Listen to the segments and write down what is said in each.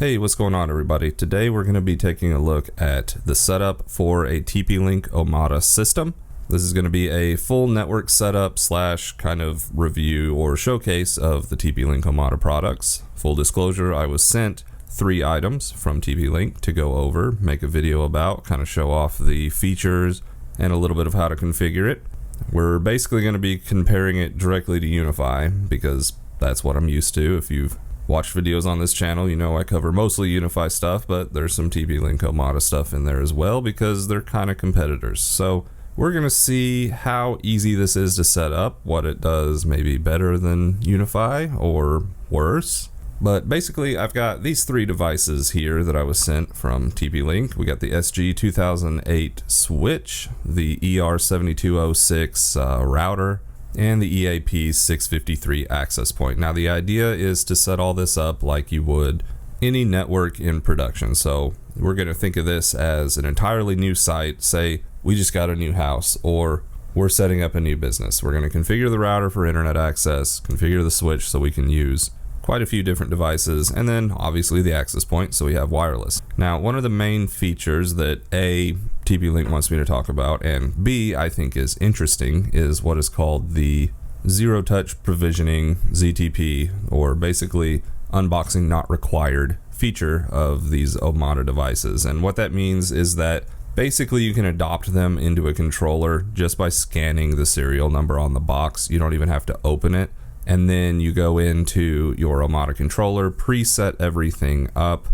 Hey, what's going on everybody? Today we're going to be taking a look at the setup for a TP-Link Omada system. This is going to be a full network setup slash kind of review or showcase of the TP-Link Omada products. Full disclosure, I was sent 3 items from TP-Link to go over, make a video about, kind of show off the features and a little bit of how to configure it. We're basically going to be comparing it directly to UniFi because that's what I'm used to. If you've watched videos on this channel, you know I cover mostly UniFi stuff, but there's some TP-Link Omada stuff in there as well because they're kind of competitors. So we're going to see how easy this is to set up, what it does maybe better than UniFi or worse. But basically I've got these 3 devices here that I was sent from TP-Link. We got the SG2008 switch, the ER7206 router, and the EAP653 access point. Now the idea is to set all this up like you would any network in production. So we're going to think of this as an entirely new site. Say we just got a new house or we're setting up a new business. We're going to configure the router for internet access, configure the switch so we can use quite a few different devices, and then obviously the access point so we have wireless. Now one of the main features that A, TP-Link wants me to talk about, and B, I think is interesting, is what is called the Zero Touch Provisioning ZTP, or basically unboxing not required feature of these Omada devices. And what that means is that basically you can adopt them into a controller just by scanning the serial number on the box. You don't even have to open it. And then you go into your Omada controller, preset everything up,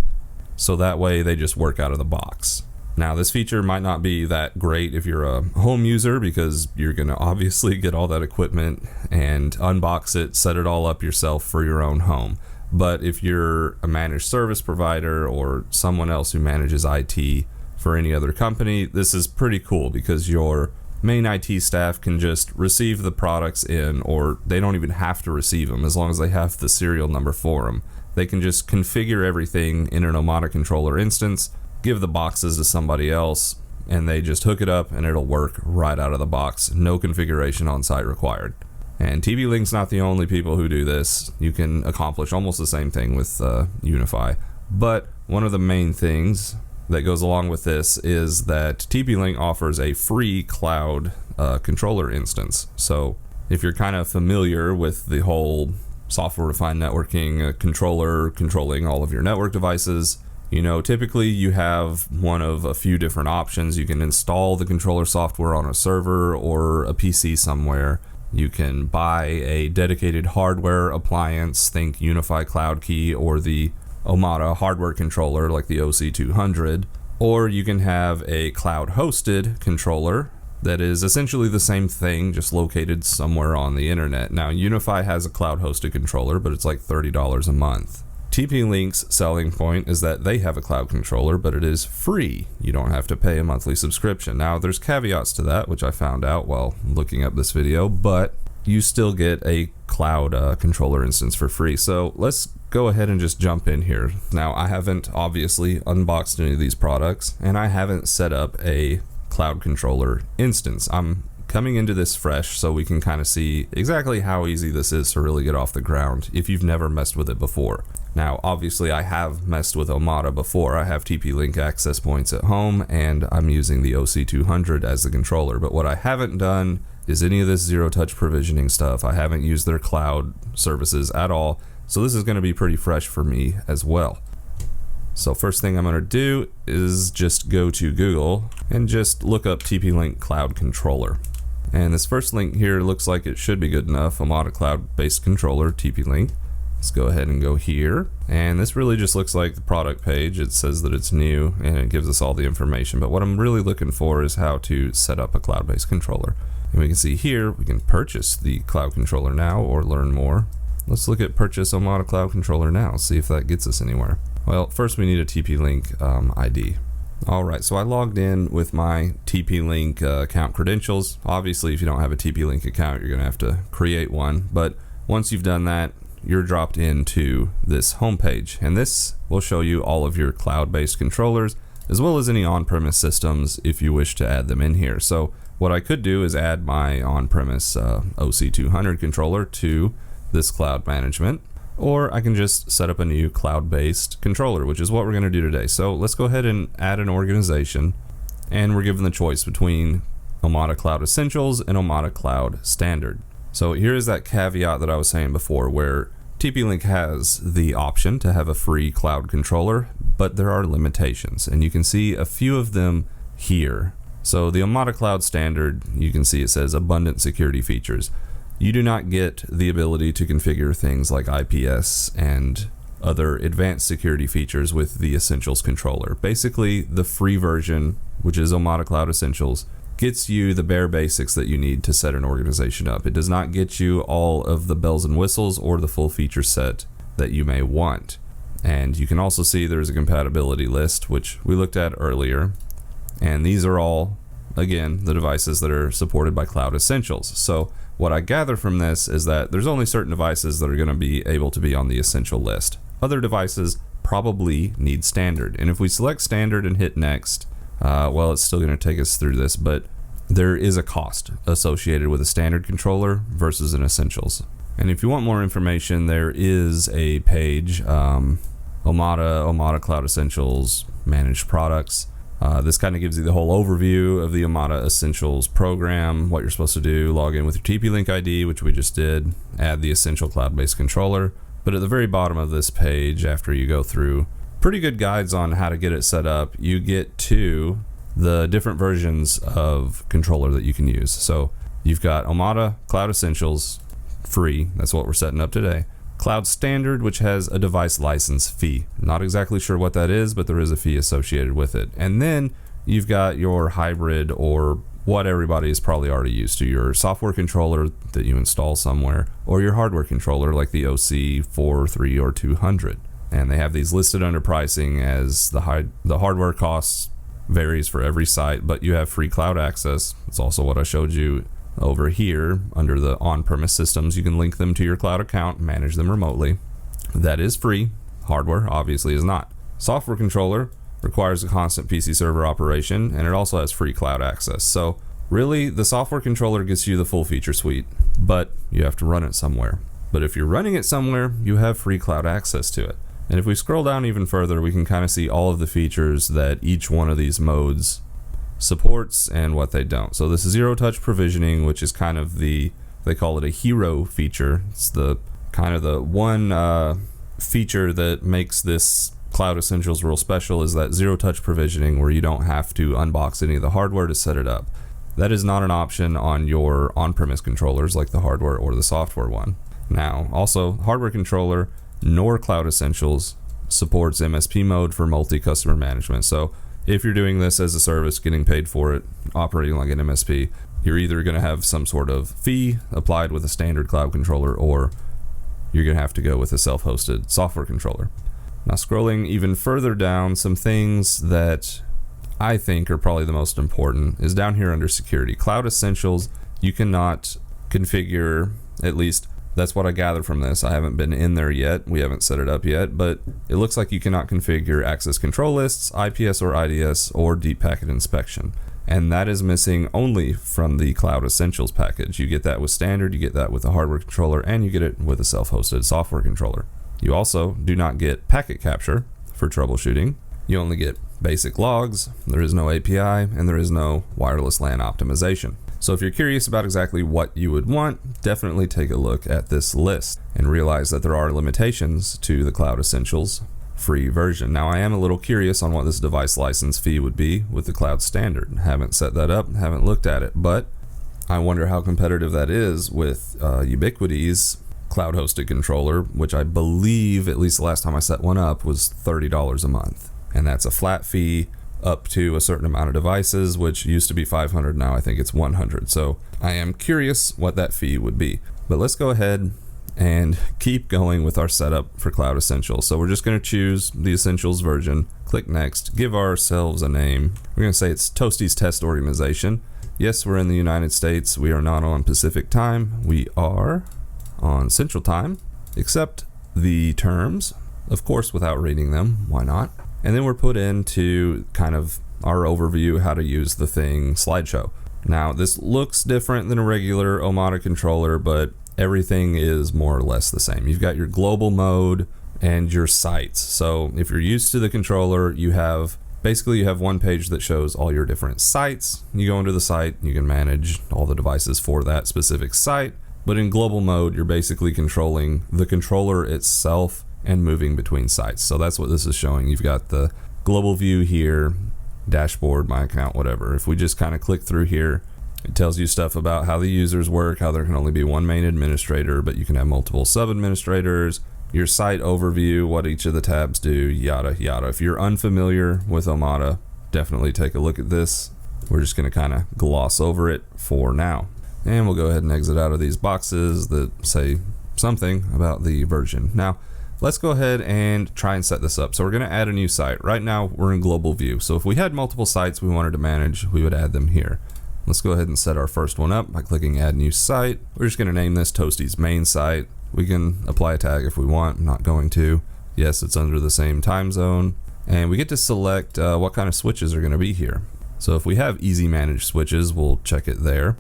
so that way they just work out of the box. Now this feature might not be that great if you're a home user because you're going to obviously get all that equipment and unbox it, set it all up yourself for your own home. But if you're a managed service provider or someone else who manages IT for any other company, this is pretty cool because your main IT staff can just receive the products in, or they don't even have to receive them as long as they have the serial number for them. They can just configure everything in an Omada controller instance, give the boxes to somebody else, and they just hook it up and it'll work right out of the box. No configuration on site required. And TP-Link's not the only people who do this. You can accomplish almost the same thing with UniFi. But one of the main things that goes along with this is that TP-Link offers a free cloud controller instance. So if you're kind of familiar with the whole software-defined networking controller controlling all of your network devices, you know, typically you have one of a few different options. You can install the controller software on a server or a PC somewhere. You can buy a dedicated hardware appliance, think UniFi Cloud Key or the Omada hardware controller like the OC200, or you can have a cloud hosted controller that is essentially the same thing, just located somewhere on the internet. Now UniFi has a cloud hosted controller, but it's like $30 a month. TP-Link's selling point is that they have a cloud controller, but it is free. You don't have to pay a monthly subscription. Now there's caveats to that, which I found out while looking up this video, but you still get a cloud controller instance for free. So let's go ahead and just jump in here. Now I haven't obviously unboxed any of these products and I haven't set up a cloud controller instance. I'm coming into this fresh so we can kind of see exactly how easy this is to really get off the ground if you've never messed with it before. Now obviously I have messed with Omada before. I have TP-Link access points at home and I'm using the OC200 as the controller, but what I haven't done is any of this zero touch provisioning stuff. I haven't used their cloud services at all. So this is going to be pretty fresh for me as well. So first thing I'm going to do is just go to Google and just look up TP-Link Cloud Controller. And this first link here looks like it should be good enough. Omada Cloud-based controller, TP-Link. Let's go ahead and go here. And this really just looks like the product page. It says that it's new and it gives us all the information. But what I'm really looking for is how to set up a cloud-based controller. And we can see here, we can purchase the cloud controller now or learn more. Let's look at purchase Omada Cloud Controller now, see if that gets us anywhere. Well, first we need a TP-Link ID. Alright, so I logged in with my TP-Link account credentials. Obviously, if you don't have a TP-Link account, you're going to have to create one. But once you've done that, you're dropped into this homepage. And this will show you all of your cloud-based controllers, as well as any on-premise systems if you wish to add them in here. So what I could do is add my on-premise OC200 controller to this cloud management. or I can just set up a new cloud-based controller, which is what we're going to do today. So let's go ahead and add an organization, and we're given the choice between Omada Cloud Essentials and Omada Cloud Standard. So here's that caveat that I was saying before, where TP-Link has the option to have a free cloud controller, but there are limitations, and you can see a few of them here. So the Omada Cloud Standard, you can see it says abundant security features. You do not get the ability to configure things like IPS and other advanced security features with the Essentials controller. Basically, the free version, which is Omada Cloud Essentials, gets you the bare basics that you need to set an organization up. It does not get you all of the bells and whistles or the full feature set that you may want. And you can also see there's a compatibility list, which we looked at earlier. And these are all, again, the devices that are supported by Cloud Essentials. So what I gather from this is that there's only certain devices that are going to be able to be on the essential list. Other devices probably need standard. And if we select standard and hit next, well, it's still going to take us through this, but there is a cost associated with a standard controller versus an essentials. And if you want more information, there is a page, Omada Cloud Essentials Managed Products. This kind of gives you the whole overview of the Omada Essentials program, what you're supposed to do, log in with your TP-Link ID, which we just did, add the essential cloud-based controller. But at the very bottom of this page, after you go through pretty good guides on how to get it set up, you get to the different versions of controller that you can use. So you've got Omada Cloud Essentials free, that's what we're setting up today. Cloud Standard, which has a device license fee. Not exactly sure what that is, but there is a fee associated with it. And then you've got your hybrid, or what everybody is probably already used to, your software controller that you install somewhere, or your hardware controller like the OC4, 3, or 200. And they have these listed under pricing as the hardware costs varies for every site, but you have free cloud access. It's also what I showed you over here under the on-premise systems. You can link them to your cloud account, manage them remotely. That is free. Hardware obviously is not. Software controller requires a constant PC server operation, and it also has free cloud access. So really, the software controller gets you the full feature suite, but you have to run it somewhere. But if you're running it somewhere, you have free cloud access to it. And if we scroll down even further, we can kind of see all of the features that each one of these modes supports and what they don't. So this is zero touch provisioning, which is kind of they call it a hero feature. It's the kind of the one feature that makes this Cloud Essentials real special, is that zero touch provisioning, where you don't have to unbox any of the hardware to set it up. That is not an option on your on-premise controllers like the hardware or the software one. Now, also, hardware controller nor Cloud Essentials supports MSP mode for multi-customer management. So if you're doing this as a service, getting paid for it, operating like an MSP, you're either going to have some sort of fee applied with a standard cloud controller, or you're going to have to go with a self-hosted software controller. Now, scrolling even further down, some things that I think are probably the most important is down here under security. Cloud Essentials, you cannot configure, at least that's what I gather from this. I haven't been in there yet. We haven't set it up yet, but it looks like you cannot configure access control lists, IPS or IDS, or deep packet inspection. And that is missing only from the Cloud Essentials package. You get that with standard, you get that with a hardware controller, and you get it with a self-hosted software controller. You also do not get packet capture for troubleshooting. You only get basic logs, there is no API, and there is no wireless LAN optimization. So if you're curious about exactly what you would want, definitely take a look at this list and realize that there are limitations to the Cloud Essentials free version. Now, I am a little curious on what this device license fee would be with the Cloud Standard. Haven't set that up, haven't looked at it, but I wonder how competitive that is with Ubiquiti's cloud hosted controller, which I believe, at least the last time I set one up, was $30 a month. And that's a flat fee up to a certain amount of devices, which used to be 500, now I think it's 100. So I am curious what that fee would be. But let's go ahead and keep going with our setup for Cloud Essentials. So we're just going to choose the Essentials version, click Next, give ourselves a name. We're going to say it's Toasty's Test Organization. Yes, we're in the United States. We are not on Pacific time. We are on Central time. Accept the terms, of course, without reading them. Why not? And then we're put into kind of our overview, how to use the thing slideshow. Now, this looks different than a regular Omada controller, but everything is more or less the same. You've got your global mode and your sites. So if you're used to the controller, you have one page that shows all your different sites. You go into the site, you can manage all the devices for that specific site. But in global mode, you're basically controlling the controller itself and moving between sites. So that's what this is showing. You've got the global view here, dashboard, my account, whatever. If we just kind of click through here, it tells you stuff about how the users work, how there can only be one main administrator, but you can have multiple sub-administrators, your site overview, what each of the tabs do, yada, yada. If you're unfamiliar with Omada, definitely take a look at this. We're just going to kind of gloss over it for now. And we'll go ahead and exit out of these boxes that say something about the version. Now, let's go ahead and try and set this up. So we're going to add a new site. Right now, we're in global view. So if we had multiple sites we wanted to manage, we would add them here. Let's go ahead and set our first one up by clicking Add New Site. We're just going to name this Toasty's Main Site. We can apply a tag if we want. I'm not going to. Yes, it's under the same time zone. And we get to select what kind of switches are going to be here. So if we have easy managed switches, we'll check it there.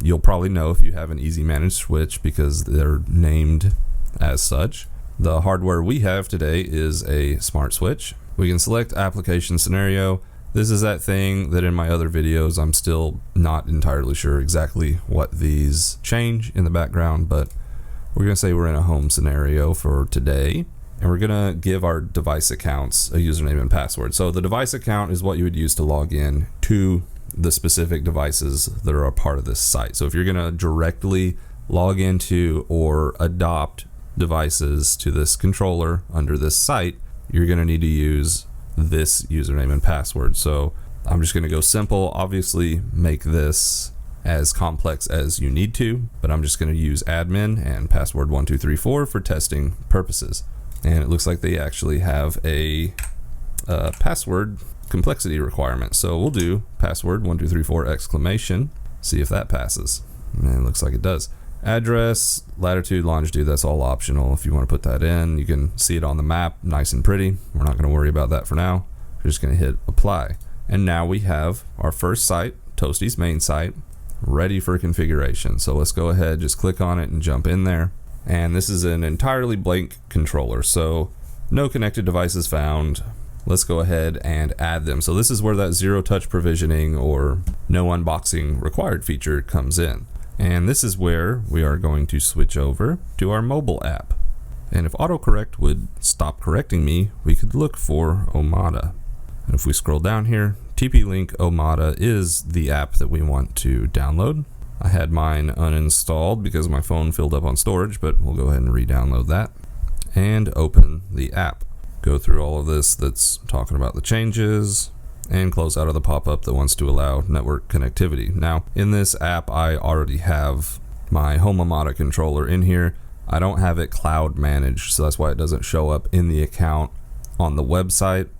You'll probably know if you have an easy managed switch because they're named as such. The hardware we have today is a smart switch. We can select application scenario. This is that thing that in my other videos, I'm still not entirely sure exactly what these change in the background, but we're going to say we're in a home scenario for today. And we're going to give our device accounts a username and password. So the device account is what you would use to log in to the specific devices that are a part of this site. So if you're going to directly log into or adopt devices to this controller under this site, you're going to need to use this username and password. So I'm just going to go simple. Obviously, make this as complex as you need to, but I'm just going to use admin and password 1234 for testing purposes. And it looks like they actually have a password complexity requirement. So we'll do password 1234 exclamation, see if that passes. And it looks like it does. Address, latitude, longitude, that's all optional. If you want to put that in, you can see it on the map, nice and pretty. We're not going to worry about that for now. We're just going to hit apply. And now we have our first site, Toasty's Main Site, ready for configuration. So let's go ahead, just click on it and jump in there. And this is an entirely blank controller, so no connected devices found. Let's go ahead and add them. So this is where that zero touch provisioning or no unboxing required feature comes in. And this is where we are going to switch over to our mobile app. And if autocorrect would stop correcting me, we could look for Omada. And if we scroll down here, TP-Link Omada is the app that we want to download. I had mine uninstalled because my phone filled up on storage, but we'll go ahead and re-download that and open the app. Go through all of this that's talking about the changes and close out of the pop-up that wants to allow network connectivity. Now, in this app, I already have my home Omada controller in here. I don't have it cloud managed, so that's why it doesn't show up in the account on the website.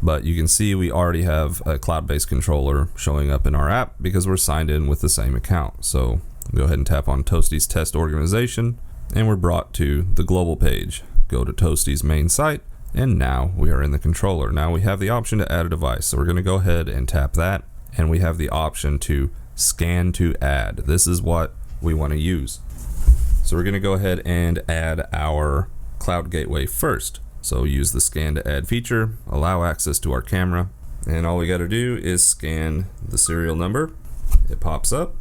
But you can see we already have a cloud-based controller showing up in our app because we're signed in with the same account. So go ahead and tap on Toasty's Test Organization and we're brought to the global page. Go to Toasty's Main Site and now we are in the controller. Now we have the option to add a device. So we're going to go ahead and tap that and we have the option to scan to add. This is what we want to use. So we're going to go ahead and add our cloud gateway first. So use the scan to add feature, allow access to our camera, and all we got to do is scan the serial number. It pops up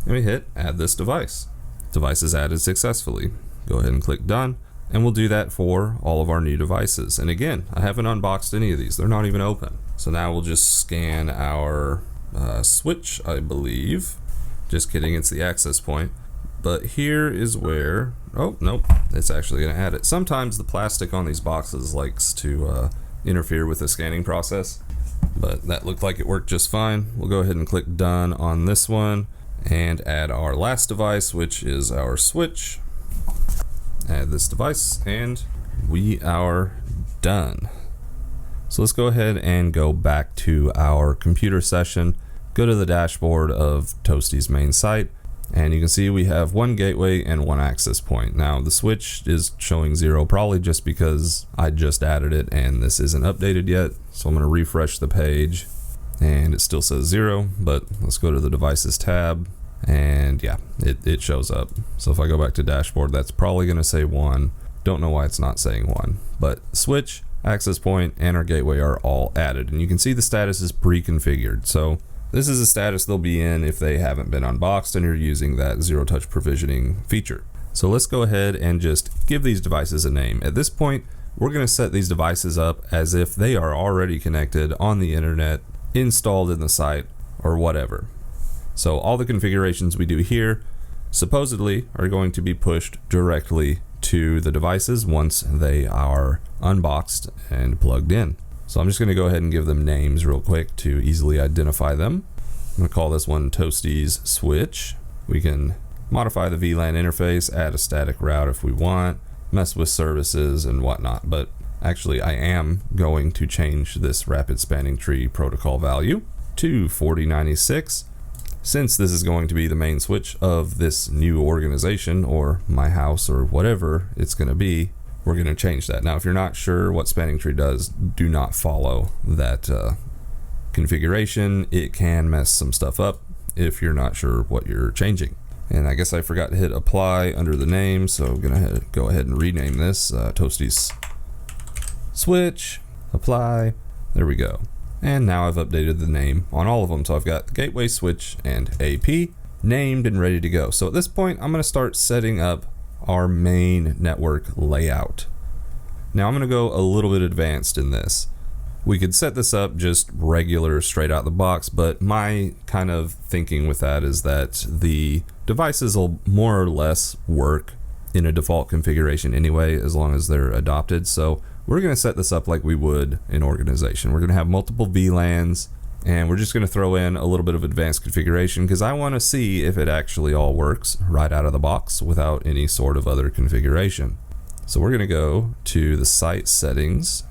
and we hit add this device. Device is added successfully. Go ahead and click done, and we'll do that for all of our new devices. And again, I haven't unboxed any of these. They're not even open. So now we'll just scan our switch, I believe. Just kidding, it's the access point. But here is where, oh, nope, it's actually going to add it. Sometimes the plastic on these boxes likes to interfere with the scanning process, but that looked like it worked just fine. We'll go ahead and click done on this one and add our last device, which is our switch. Add this device and we are done. So let's go ahead and go back to our computer session, go to the dashboard of Toasty's Main Site. And you can see we have one gateway and one access point. Now the switch is showing 0, probably just because I just added it and this isn't updated yet. So I'm going to refresh the page and it still says 0, but let's go to the devices tab and yeah, it shows up. So if I go back to dashboard, that's probably going to say 1. Don't know why it's not saying 1, but switch, access point, and our gateway are all added, and you can see the status is pre-configured. So this is a status they'll be in if they haven't been unboxed and you're using that zero touch provisioning feature. So let's go ahead and just give these devices a name. At this point, we're going to set these devices up as if they are already connected on the internet, installed in the site, or whatever. So all the configurations we do here supposedly are going to be pushed directly to the devices once they are unboxed and plugged in. So I'm just going to go ahead and give them names real quick to easily identify them. I'm going to call this one Toasties Switch. We can modify the VLAN interface, add a static route if we want, mess with services and whatnot, but actually I am going to change this rapid spanning tree protocol value to 4096. Since this is going to be the main switch of this new organization or my house or whatever it's going to be, we're going to change that. Now, if you're not sure what spanning tree does, do not follow that configuration. It can mess some stuff up if you're not sure what you're changing. And I guess I forgot to hit apply under the name, so I'm going to go ahead and rename this Toasties Switch, apply, there we go. And now I've updated the name on all of them. So I've got the gateway, switch, and AP named and ready to go. So at this point, I'm going to start setting up our main network layout. Now I'm going to go a little bit advanced in this. We could set this up just regular straight out the box, but my kind of thinking with that is that the devices will more or less work in a default configuration anyway, as long as they're adopted. So we're going to set this up like we would in organization. We're going to have multiple VLANs, and we're just going to throw in a little bit of advanced configuration because I want to see if it actually all works right out of the box without any sort of other configuration. So we're going to go to the site settings.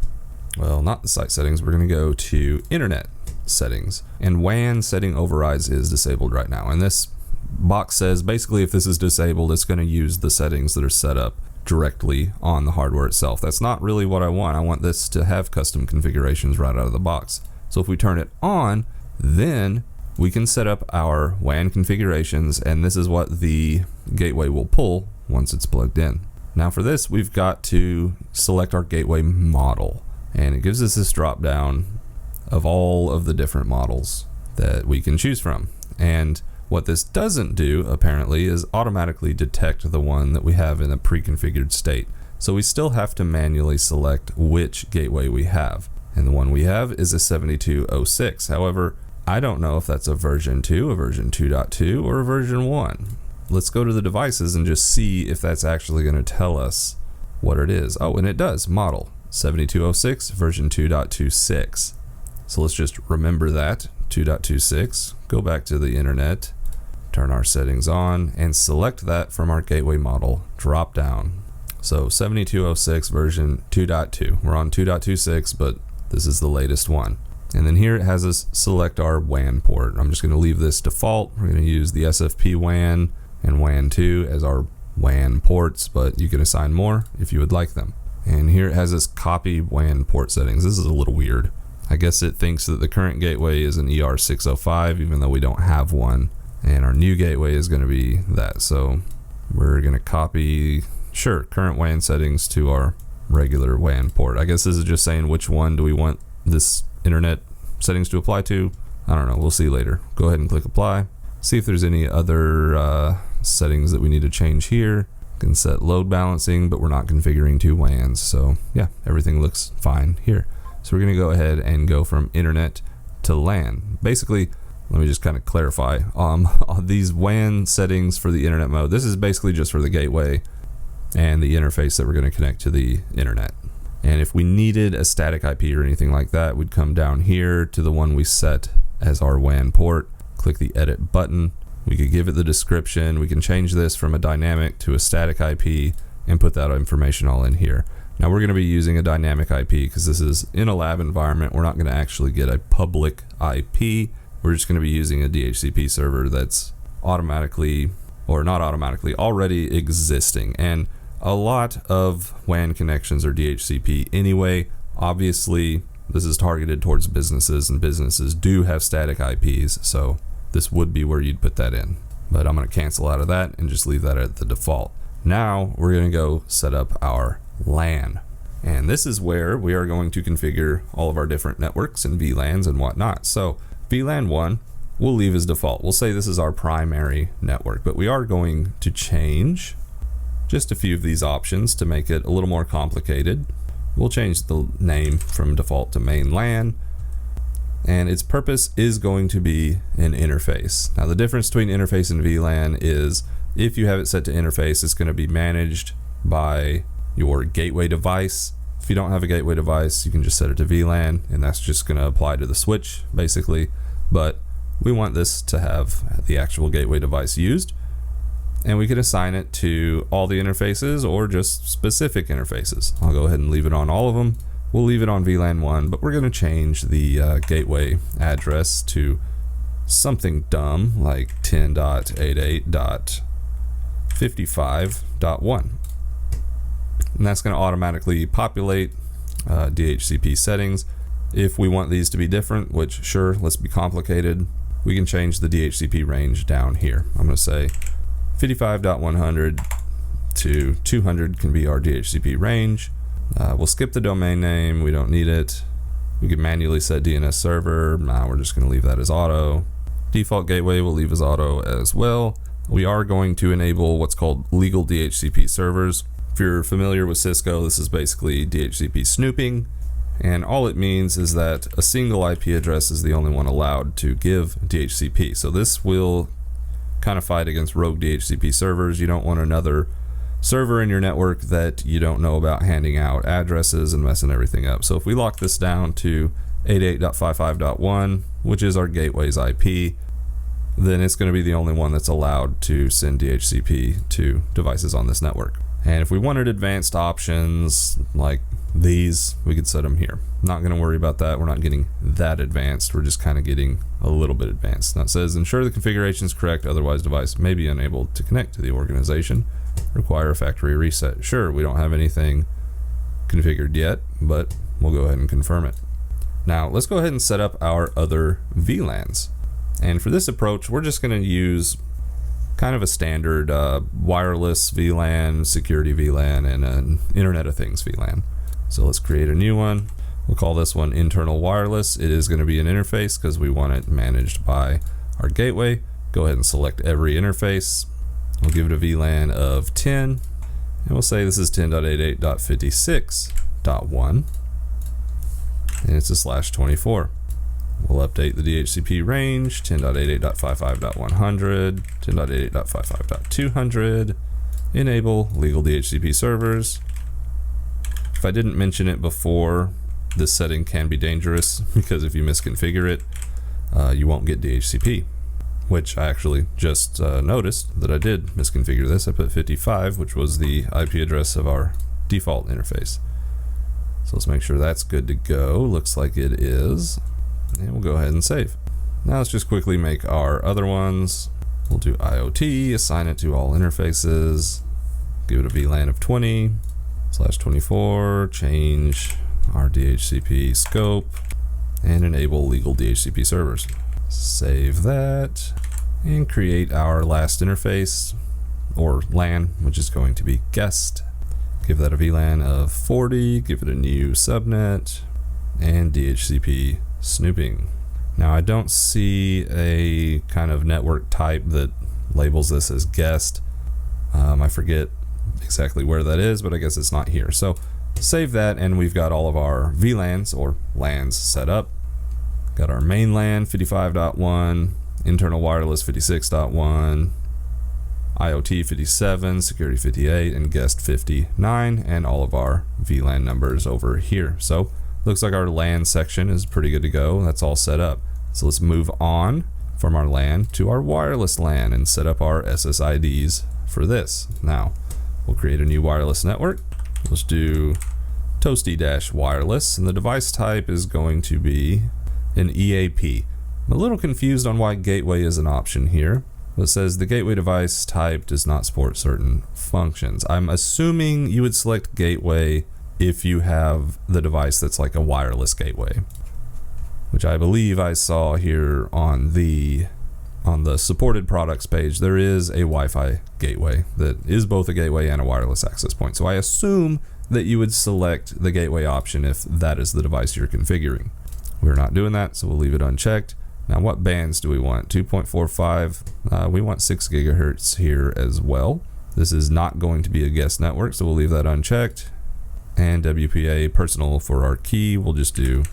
Well, not the site settings. We're going to go to internet settings, and WAN setting overrides is disabled right now. And this box says basically if this is disabled, it's going to use the settings that are set up directly on the hardware itself. That's not really what I want. I want this to have custom configurations right out of the box. So if we turn it on, then we can set up our WAN configurations, and this is what the gateway will pull once it's plugged in. Now for this, we've got to select our gateway model, and it gives us this drop down of all of the different models that we can choose from. And what this doesn't do, apparently, is automatically detect the one that we have in a pre-configured state. So we still have to manually select which gateway we have. And the one we have is a 7206. However, I don't know if that's a version 2, a version 2.2, or a version 1. Let's go to the devices and just see if that's actually going to tell us what it is. Oh, and it does. Model 7206, version 2.26. So let's just remember that, 2.26. Go back to the internet, turn our settings on, and select that from our gateway model drop down. So 7206 version 2.2. We're on 2.26, but this is the latest one. And then here it has us select our WAN port. I'm just going to leave this default. We're going to use the SFP WAN and WAN 2 as our WAN ports, but you can assign more if you would like them. And here it has us copy WAN port settings. This is a little weird. I guess it thinks that the current gateway is an ER605, even though we don't have one. And our new gateway is going to be that. So we're going to copy, sure, current WAN settings to our regular WAN port. I guess this is just saying which one do we want this internet settings to apply to. I don't know. We'll see later. Go ahead and click apply. See if there's any other settings that we need to change here. Can set load balancing, but we're not configuring two WANs. So yeah, everything looks fine here. So we're going to go ahead and go from internet to LAN. Basically, let me just kind of clarify. These WAN settings for the internet mode, this is basically just for the gateway and the interface that we're going to connect to the internet. And if we needed a static IP or anything like that, we'd come down here to the one we set as our WAN port, click the edit button. We could give it the description. We can change this from a dynamic to a static IP and put that information all in here. Now we're going to be using a dynamic IP because this is in a lab environment. We're not going to actually get a public IP. We're just going to be using a DHCP server that's automatically, or not automatically, already existing. And a lot of WAN connections are DHCP anyway. Obviously, this is targeted towards businesses, and businesses do have static IPs, so this would be where you'd put that in. but I'm going to cancel out of that and just leave that at the default. Now we're going to go set up our LAN. And this is where we are going to configure all of our different networks and VLANs and whatnot. So VLAN 1 we'll leave as default. We'll say this is our primary network, but we are going to change just a few of these options to make it a little more complicated. We'll change the name from default to main LAN, and its purpose is going to be an interface. Now the difference between interface and VLAN is if you have it set to interface, it's going to be managed by your gateway device. If you don't have a gateway device, you can just set it to VLAN, and that's just going to apply to the switch basically. But we want this to have the actual gateway device used, and we can assign it to all the interfaces or just specific interfaces. I'll go ahead and leave it on all of them. We'll leave it on VLAN 1, but we're going to change the gateway address to something dumb like 10.88.55.1. And that's going to automatically populate DHCP settings. If we want these to be different, which sure, let's be complicated, we can change the DHCP range down here. I'm going to say 55.100 to 200 can be our DHCP range. We'll skip the domain name, we don't need it. We can manually set DNS server. Nah, we're just going to leave that as auto. Default gateway we'll leave as auto as well. We are going to enable what's called legal DHCP servers. If you're familiar with Cisco, this is basically DHCP snooping, and all it means is that a single IP address is the only one allowed to give DHCP. So this will kind of fight against rogue DHCP servers. You don't want another server in your network that you don't know about handing out addresses and messing everything up. So if we lock this down to 88.55.1, which is our gateway's IP, then it's going to be the only one that's allowed to send DHCP to devices on this network. And if we wanted advanced options like these, we could set them here. Not going to worry about that. We're not getting that advanced. We're just kind of getting a little bit advanced. Now it says ensure the configuration is correct, otherwise device may be unable to connect to the organization. Require a factory reset. Sure, we don't have anything configured yet, but we'll go ahead and confirm it. Now let's go ahead and set up our other VLANs. And for this approach, we're just going to use kind of a standard wireless VLAN, security VLAN, and an Internet of Things VLAN. So let's create a new one. We'll call this one internal wireless. It is going to be an interface because we want it managed by our gateway. Go ahead and select every interface. We'll give it a VLAN of 10, and we'll say this is 10.88.56.1, and it's a /24. We'll update the DHCP range, 10.88.55.100, 10.88.55.200, enable legal DHCP servers. If I didn't mention it before, this setting can be dangerous because if you misconfigure it, you won't get DHCP, which I actually just noticed that I did misconfigure this. I put 55, which was the IP address of our default interface. So let's make sure that's good to go. Looks like it is. And we'll go ahead and save. Now let's just quickly make our other ones. We'll do IoT, assign it to all interfaces, give it a VLAN of 20/24, change our DHCP scope, and enable legal DHCP servers. Save that, and create our last interface, or LAN, which is going to be guest. Give that a VLAN of 40, give it a new subnet, and DHCP snooping. Now I don't see a kind of network type that labels this as guest. I forget exactly where that is, but I guess it's not here. So save that, and we've got all of our VLANs or LANs set up. Got our main LAN 55.1, internal wireless 56.1, IoT 57, security 58, and guest 59, and all of our VLAN numbers over here. So looks like our LAN section is pretty good to go. That's all set up. So let's move on from our LAN to our wireless LAN and set up our SSIDs for this. Now we'll create a new wireless network. Let's do toasty-wireless, and the device type is going to be an EAP. I'm a little confused on why gateway is an option here. It says the gateway device type does not support certain functions. I'm assuming you would select gateway if you have the device that's like a wireless gateway, which I believe I saw here on the on the supported products page, there is a Wi-Fi gateway that is both a gateway and a wireless access point. So I assume that you would select the gateway option if that is the device you're configuring. We're not doing that, so we'll leave it unchecked. Now, what bands do we want? 2.45. We want 6 gigahertz here as well. This is not going to be a guest network, so we'll leave that unchecked. And WPA personal for our key, we'll just do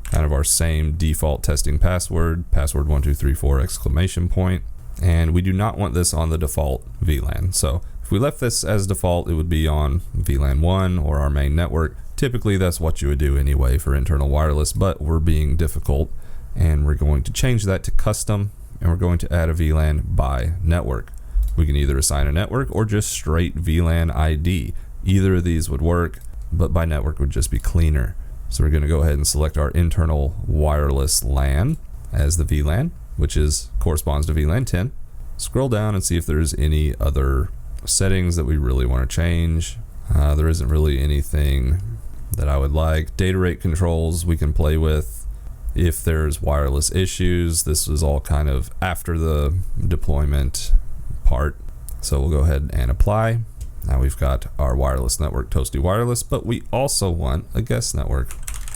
kind of our same default testing password, password 1234 exclamation point. And we do not want this on the default VLAN. So if we left this as default, it would be on VLAN 1 or our main network. Typically that's what you would do anyway for internal wireless, but we're being difficult and we're going to change that to custom, and we're going to add a VLAN by network. We can either assign a network or just straight VLAN ID. Either of these would work, but by network would just be cleaner. So we're going to go ahead and select our internal wireless LAN as the VLAN, which corresponds to VLAN 10. Scroll down and see if there's any other settings that we really want to change. There isn't really anything that I would like. Data rate controls we can play with if there's wireless issues. This is all kind of after the deployment part. So we'll go ahead and apply. Now we've got our wireless network, Toasty Wireless, but we also want a guest network.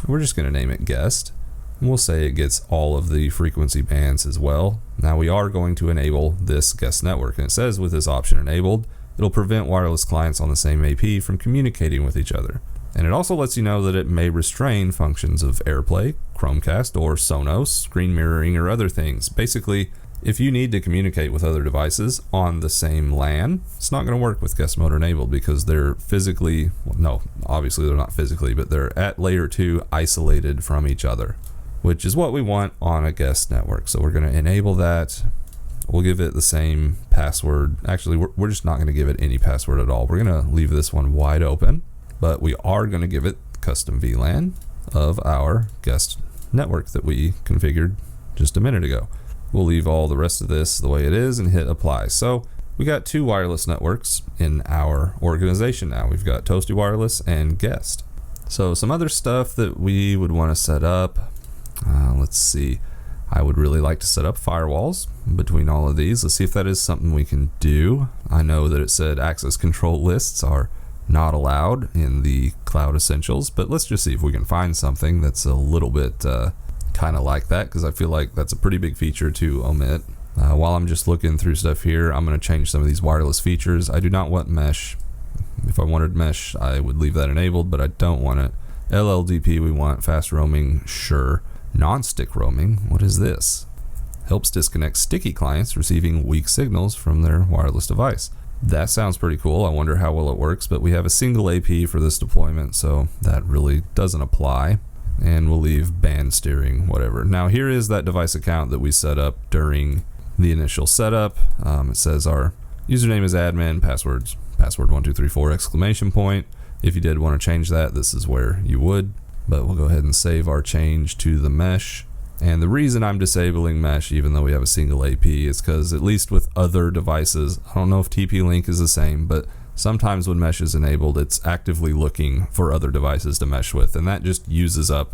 We're just going to name it guest. And we'll say it gets all of the frequency bands as well. Now we are going to enable this guest network, and it says with this option enabled, it'll prevent wireless clients on the same AP from communicating with each other. And it also lets you know that it may restrain functions of AirPlay, Chromecast, or Sonos, screen mirroring, or other things. Basically, if you need to communicate with other devices on the same LAN, it's not going to work with guest mode enabled because they're physically, no, obviously they're not physically, but they're at layer 2 isolated from each other, which is what we want on a guest network. So we're going to enable that. We'll give it the same password. Actually, we're just not going to give it any password at all. We're going to leave this one wide open, but we are going to give it custom VLAN of our guest network that we configured just a minute ago. We'll leave all the rest of this the way it is and hit apply. So we got 2 wireless networks in our organization now. We've got Toasty Wireless and Guest. So some other stuff that we would want to set up. Let's see. I would really like to set up firewalls between all of these. Let's see if that is something we can do. I know that it said access control lists are not allowed in the Cloud Essentials, but let's just see if we can find something that's a little bit kind of like that, because I feel like that's a pretty big feature to omit. While I'm just looking through stuff here, I'm going to change some of these wireless features. I do not want mesh. If I wanted mesh, I would leave that enabled, but I don't want it. LLDP, we want fast roaming, sure. Non-stick roaming, what is this? Helps disconnect sticky clients receiving weak signals from their wireless device. That sounds pretty cool. I wonder how well it works, but we have a single AP for this deployment, so that really doesn't apply. And we'll leave band steering, whatever. Now here is that device account that we set up during the initial setup. It says our username is admin, password 1234 exclamation point. If you did want to change that, this is where you would, but we'll go ahead and save our change to the mesh. And the reason I'm disabling mesh, even though we have a single AP, is because at least with other devices, I don't know if TP-Link is the same, but sometimes when mesh is enabled, it's actively looking for other devices to mesh with, and that just uses up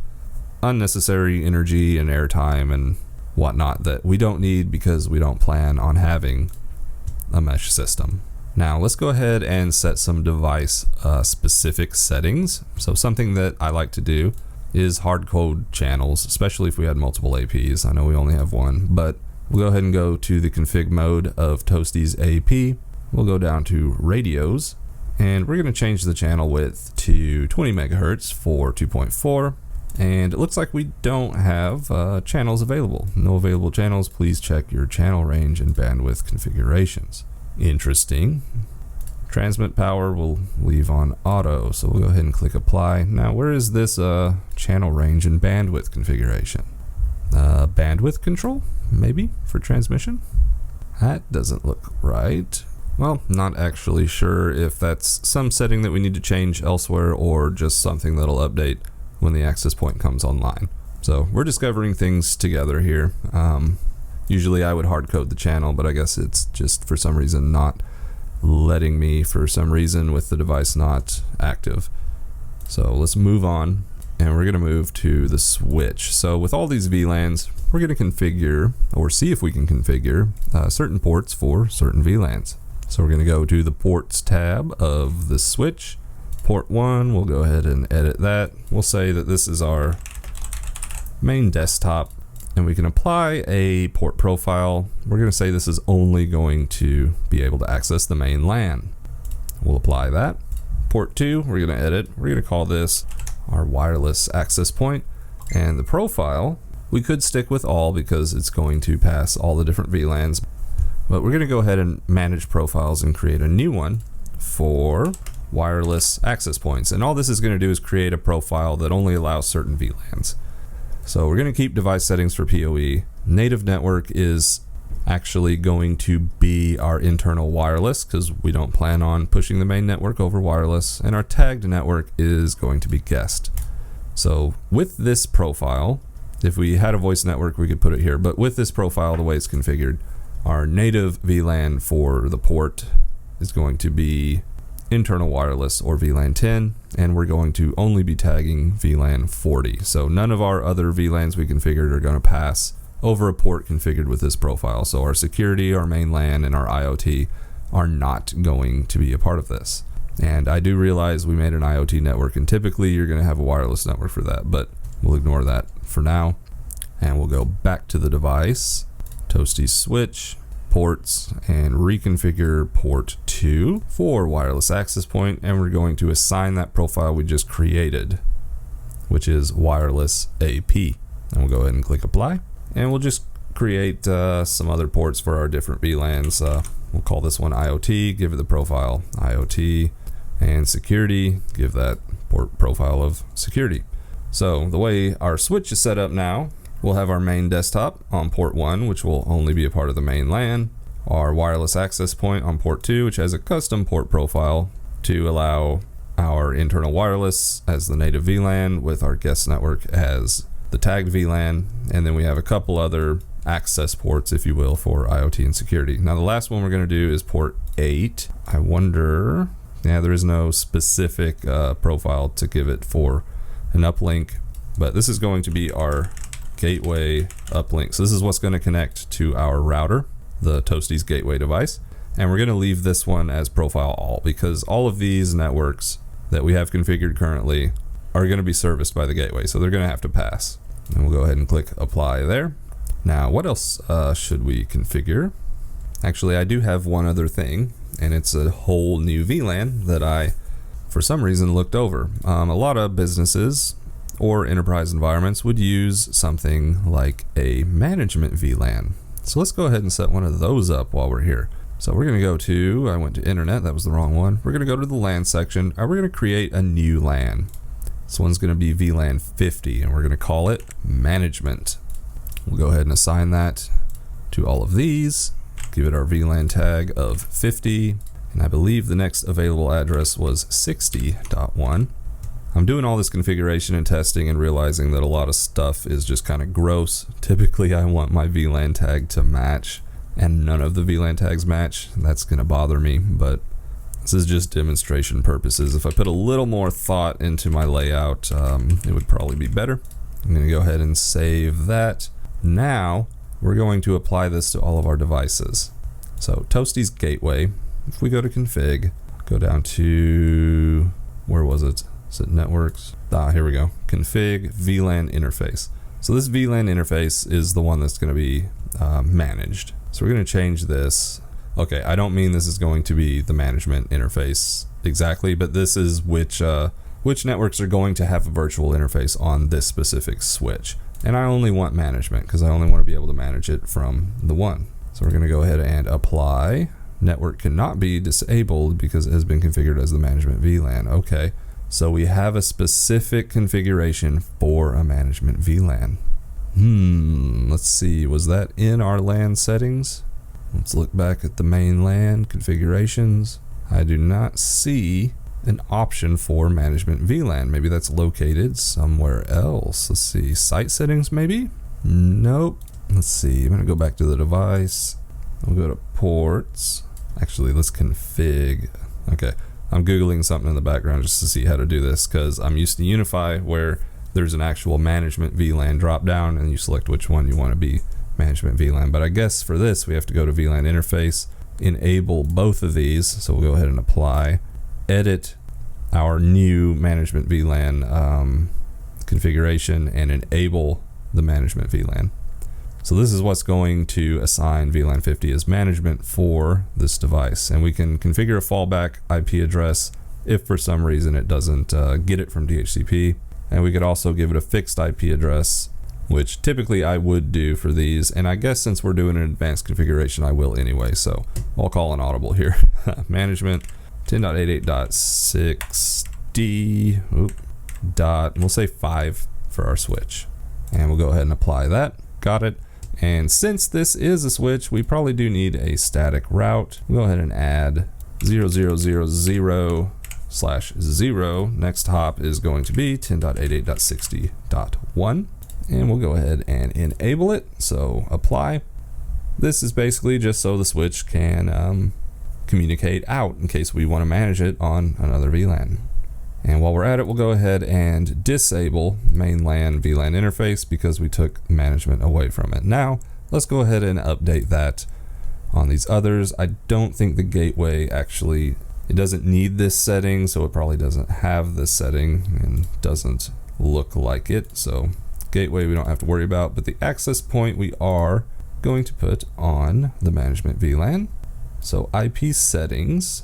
unnecessary energy and airtime and whatnot that we don't need because we don't plan on having a mesh system. Now let's go ahead and set some device specific settings. So something that I like to do is hard code channels, especially if we had multiple APs. I know we only have one, but we'll go ahead and go to the config mode of Toasty's AP. We'll go down to radios, and we're going to change the channel width to 20 megahertz for 2.4. And it looks like we don't have channels available. No available channels. Please check your channel range and bandwidth configurations. Interesting. Transmit power we'll leave on auto, so we'll go ahead and click apply. Now where is this channel range and bandwidth configuration? Bandwidth control, maybe, for transmission? That doesn't look right. Well, not actually sure if that's some setting that we need to change elsewhere or just something that'll update when the access point comes online. So we're discovering things together here. Usually I would hard code the channel, but I guess it's just for some reason not letting me for some reason with the device not active. So let's move on. and we're going to move to the switch. So with all these VLANs, we're going to configure, or see if we can configure, certain ports for certain VLANs. So we're going to go to the ports tab of the switch. Port 1, we'll go ahead and edit that. We'll say that this is our main desktop, and we can apply a port profile. We're going to say this is only going to be able to access the main LAN. We'll apply that. Port 2, we're going to edit. We're going to call this our wireless access point, and the profile we could stick with all because it's going to pass all the different VLANs, but we're going to go ahead and manage profiles and create a new one for wireless access points. And all this is going to do is create a profile that only allows certain VLANs. So we're going to keep device settings for PoE. Native network is actually going to be our internal wireless because we don't plan on pushing the main network over wireless, and our tagged network is going to be guest. So with this profile, if we had a voice network we could put it here, but with this profile, the way it's configured, our native VLAN for the port is going to be internal wireless or VLAN 10, and we're going to only be tagging VLAN 40. So none of our other VLANs we configured are going to pass over a port configured with this profile. So our security, our main LAN, and our IoT are not going to be a part of this. And I do realize we made an IoT network, and typically you're going to have a wireless network for that, but we'll ignore that for now. And we'll go back to the device, Toasty switch, ports, and reconfigure port 2 for wireless access point, and we're going to assign that profile we just created, which is wireless AP. And we'll go ahead and click apply, and we'll just create some other ports for our different VLANs. We'll call this one IoT, give it the profile IoT, and security, give that port profile of security. So the way our switch is set up now, we'll have our main desktop on port 1, which will only be a part of the main LAN, our wireless access point on port 2, which has a custom port profile to allow our internal wireless as the native VLAN with our guest network as the tagged VLAN, and then we have a couple other access ports, if you will, for IoT and security. Now the last one we're going to do is port 8. I wonder, yeah, there is no specific profile to give it for an uplink, but this is going to be our gateway uplink. So this is what's going to connect to our router, the Toasty's gateway device, and we're going to leave this one as profile all because all of these networks that we have configured currently are going to be serviced by the gateway, so they're going to have to pass. And we'll go ahead and click apply there. Now what else should we configure? Actually, I do have one other thing, and it's a whole new VLAN that I for some reason looked over. A lot of businesses or enterprise environments would use something like a management VLAN. So let's go ahead and set one of those up while we're here. So we're going to go to, I went to internet, that was the wrong one. We're going to go to the LAN section, and we're going to create a new LAN. This one's going to be VLAN 50, and we're going to call it management. We'll go ahead and assign that to all of these, give it our VLAN tag of 50, and I believe the next available address was 60.1. I'm doing all this configuration and testing and realizing that a lot of stuff is just kind of gross. Typically I want my VLAN tag to match, and none of the VLAN tags match. That's going to bother me, but this is just demonstration purposes. If I put a little more thought into my layout, it would probably be better. I'm going to go ahead and save that. Now we're going to apply this to all of our devices. So Toasty's gateway, if we go to config, go down to, where was it? Is it networks? Here we go. Config VLAN interface. So this VLAN interface is the one that's going to be managed. So we're going to change this. Okay, I don't mean this is going to be the management interface exactly, but this is which networks are going to have a virtual interface on this specific switch. And I only want management because I only want to be able to manage it from the one. So we're going to go ahead and apply. Network cannot be disabled because it has been configured as the management VLAN. Okay, so we have a specific configuration for a management VLAN. Let's see, was that in our LAN settings? Let's look back at the main LAN configurations. I do not see an option for management VLAN. Maybe that's located somewhere else. Let's see, site settings maybe? Nope. Let's see, I'm gonna go back to the device. We'll go to ports. Actually, let's config. Okay, I'm Googling something in the background just to see how to do this because I'm used to Unify where there's an actual management VLAN drop down and you select which one you want to be management VLAN. But I guess for this we have to go to VLAN interface, enable both of these. So we'll go ahead and apply, edit our new management VLAN configuration and enable the management VLAN. So this is what's going to assign VLAN 50 as management for this device. And we can configure a fallback IP address if for some reason it doesn't get it from DHCP. And we could also give it a fixed IP address, which typically I would do for these. And I guess since we're doing an advanced configuration, I will anyway. So I'll call an audible here. Management 10.88.60 we'll say 5 for our switch. And we'll go ahead and apply that. Got it. And since this is a switch, we probably do need a static route. We'll go ahead and add 0000/0. Next hop is going to be 10.88.60.1. And we'll go ahead and enable it. So apply. This is basically just so the switch can communicate out in case we want to manage it on another VLAN. And while we're at it, we'll go ahead and disable main LAN VLAN interface because we took management away from it. Now, let's go ahead and update that on these others. I don't think the gateway actually, it doesn't need this setting, so it probably doesn't have this setting and doesn't look like it. So gateway we don't have to worry about, but the access point we are going to put on the management VLAN. So IP settings,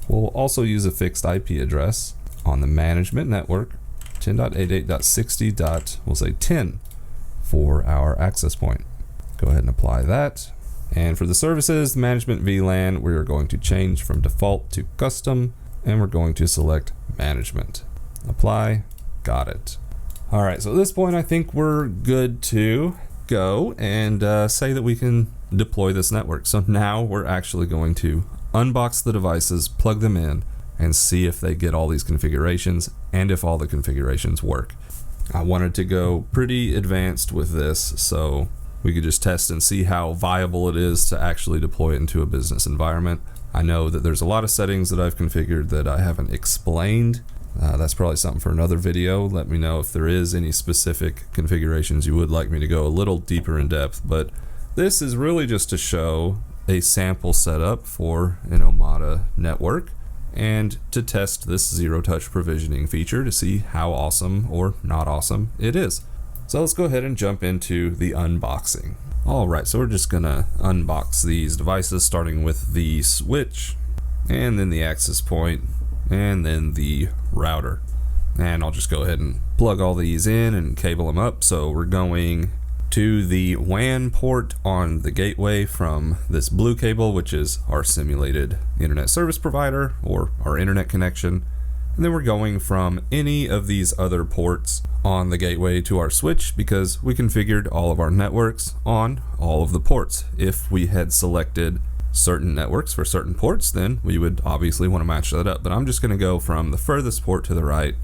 we'll also use a fixed IP address on the management network, 10.88.60. We'll say 10 for our access point. Go ahead and apply that. And for the services, the management VLAN, we're going to change from default to custom, and we're going to select management. Apply, got it. All right, so at this point, I think we're good to go and say that we can deploy this network. So now we're actually going to unbox the devices, plug them in, and see if they get all these configurations and if all the configurations work. I wanted to go pretty advanced with this so we could just test and see how viable it is to actually deploy it into a business environment. I know that there's a lot of settings that I've configured that I haven't explained. That's probably something for another video. Let me know if there is any specific configurations you would like me to go a little deeper in depth, but this is really just to show a sample setup for an Omada network and to test this zero-touch provisioning feature to see how awesome or not awesome it is. So let's go ahead and jump into the unboxing. Alright, so we're just gonna unbox these devices, starting with the switch, and then the access point, and then the router. And I'll just go ahead and plug all these in and cable them up. So we're going to the WAN port on the gateway from this blue cable, which is our simulated internet service provider or our internet connection. And then we're going from any of these other ports on the gateway to our switch because we configured all of our networks on all of the ports. If we had selected certain networks for certain ports, then we would obviously want to match that up. But I'm just going to go from the furthest port to the right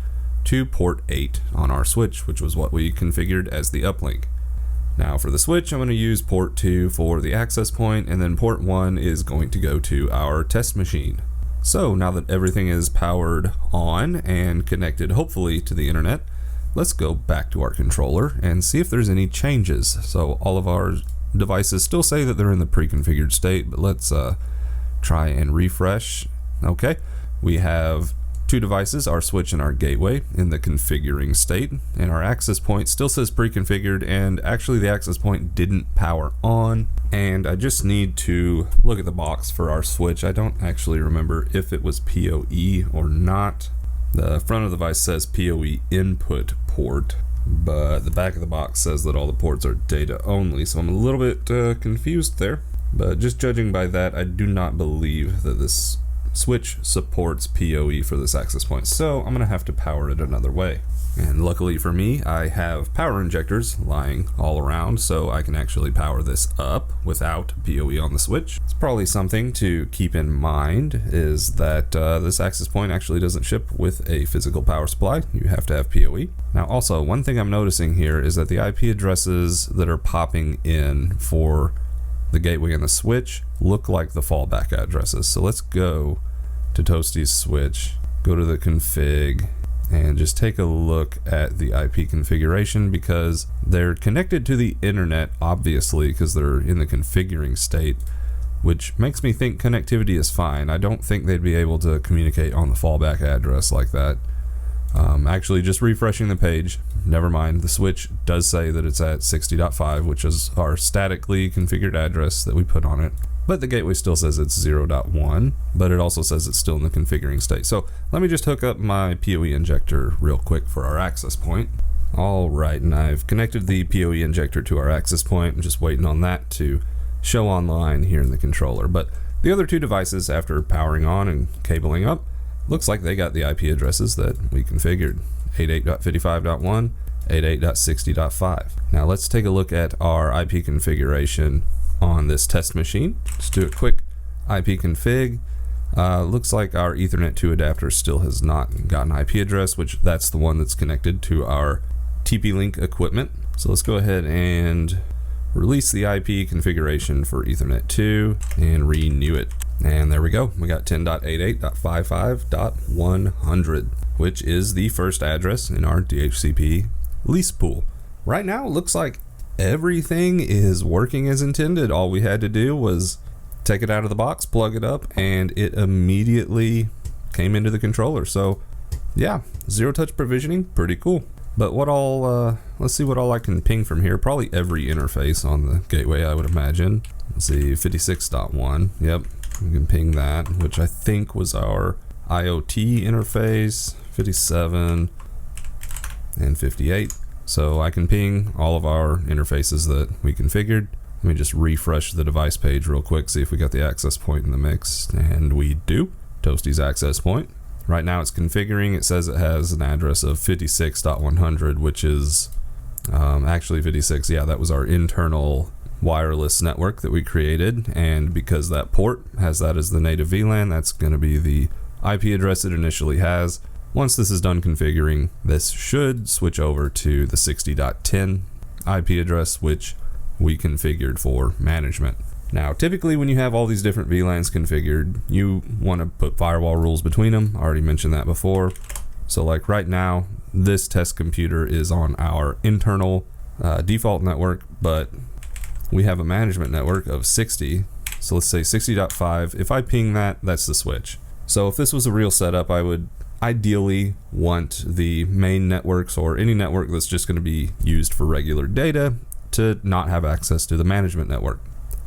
to port 8 on our switch, which was what we configured as the uplink. Now for the switch, I'm going to use port 2 for the access point, and then port 1 is going to go to our test machine. So now that everything is powered on and connected hopefully to the internet, let's go back to our controller and see if there's any changes. So all of our devices still say that they're in the pre-configured state, but let's try and refresh. Okay, we have two devices, our switch and our gateway, in the configuring state, and our access point still says pre-configured, and actually the access point didn't power on. And I just need to look at the box for our switch. I don't actually remember if it was PoE or not. The front of the device says PoE input port, but the back of the box says that all the ports are data only, so I'm a little bit confused there. But just judging by that, I do not believe that this switch supports PoE for this access point, so I'm gonna have to power it another way. And luckily for me, I have power injectors lying all around, so I can actually power this up without PoE on the switch. It's probably something to keep in mind is that this access point actually doesn't ship with a physical power supply. You have to have PoE. Now also, one thing I'm noticing here is that the IP addresses that are popping in for the gateway and the switch look like the fallback addresses. So let's go to Toasty's switch, go to the config, and just take a look at the IP configuration, because they're connected to the internet, obviously, because they're in the configuring state, which makes me think connectivity is fine. I don't think they'd be able to communicate on the fallback address like that. Actually, just refreshing the page, never mind, the switch does say that it's at 60.5, which is our statically configured address that we put on it. But the gateway still says it's 0.1, but it also says it's still in the configuring state. So let me just hook up my PoE injector real quick for our access point. All right, and I've connected the PoE injector to our access point. I'm just waiting on that to show online here in the controller. But the other two devices, after powering on and cabling up, looks like they got the IP addresses that we configured, 88.55.1, 88.60.5. Now let's take a look at our IP configuration on this test machine. Just do a quick IP config. Looks like our Ethernet 2 adapter still has not got an IP address, which that's the one that's connected to our TP-Link equipment. So let's go ahead and release the IP configuration for Ethernet 2 and renew it. And there we go. We got 10.88.55.100, which is the first address in our DHCP lease pool. Right now, it looks like everything is working as intended. All we had to do was take it out of the box, plug it up, and it immediately came into the controller. So yeah, zero touch provisioning, pretty cool. But what all, let's see what all I can ping from here. Probably every interface on the gateway, I would imagine. Let's see, 56.1, yep, we can ping that, which I think was our IoT interface, 57 and 58. So I can ping all of our interfaces that we configured. Let me just refresh the device page real quick, see if we got the access point in the mix, and we do. Toasty's access point. Right now it's configuring. It says it has an address of 56.100, which is actually 56. Yeah, that was our internal wireless network that we created, and because that port has that as the native VLAN, that's going to be the IP address it initially has. Once this is done configuring, this should switch over to the 60.10 IP address, which we configured for management. Now, typically when you have all these different VLANs configured, you want to put firewall rules between them. I already mentioned that before. So like right now, this test computer is on our internal default network, but we have a management network of 60. So let's say 60.5. If I ping that, that's the switch. So if this was a real setup, I would ideally want the main networks or any network that's just going to be used for regular data to not have access to the management network.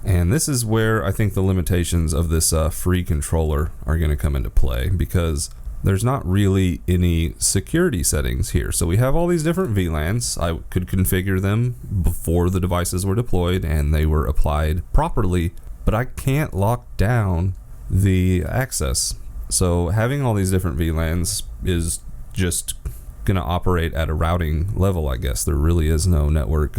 And this is where I think the limitations of this free controller are going to come into play, because there's not really any security settings here. So we have all these different VLANs. I could configure them before the devices were deployed and they were applied properly, but I can't lock down the access. So having all these different VLANs is just going to operate at a routing level, I guess. There really is no network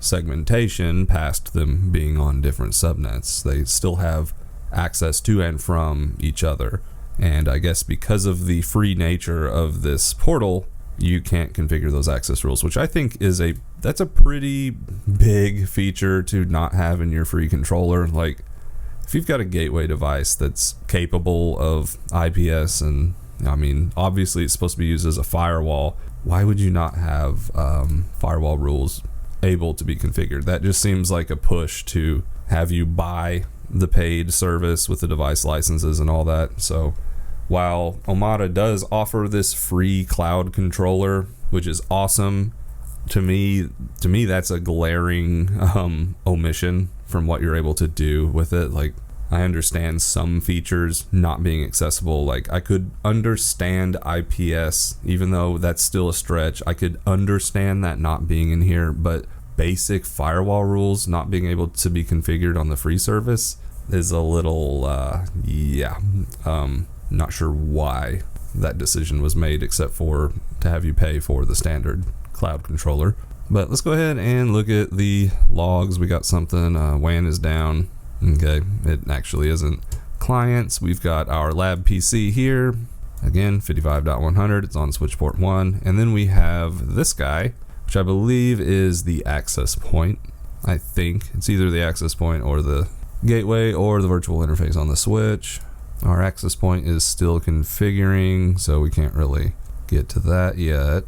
segmentation past them being on different subnets. They still have access to and from each other. And I guess because of the free nature of this portal, you can't configure those access rules, which I think is that's a pretty big feature to not have in your free controller. Like, if you've got a gateway device that's capable of IPS, and I mean, obviously it's supposed to be used as a firewall, why would you not have firewall rules able to be configured? That just seems like a push to have you buy the paid service with the device licenses and all that. So while Omada does offer this free cloud controller, which is awesome, to me that's a glaring omission from what you're able to do with it. Like, I understand some features not being accessible. Like, I could understand IPS, even though that's still a stretch. I could understand that not being in here, but basic firewall rules not being able to be configured on the free service is a little, not sure why that decision was made, except for to have you pay for the standard cloud controller. But let's go ahead and look at the logs. We got something, WAN is down. Okay, it actually isn't. Clients, we've got our lab PC here. Again, 55.100, it's on switch port 1. And then we have this guy, which I believe is the access point. I think it's either the access point or the gateway or the virtual interface on the switch. Our access point is still configuring, so we can't really get to that yet.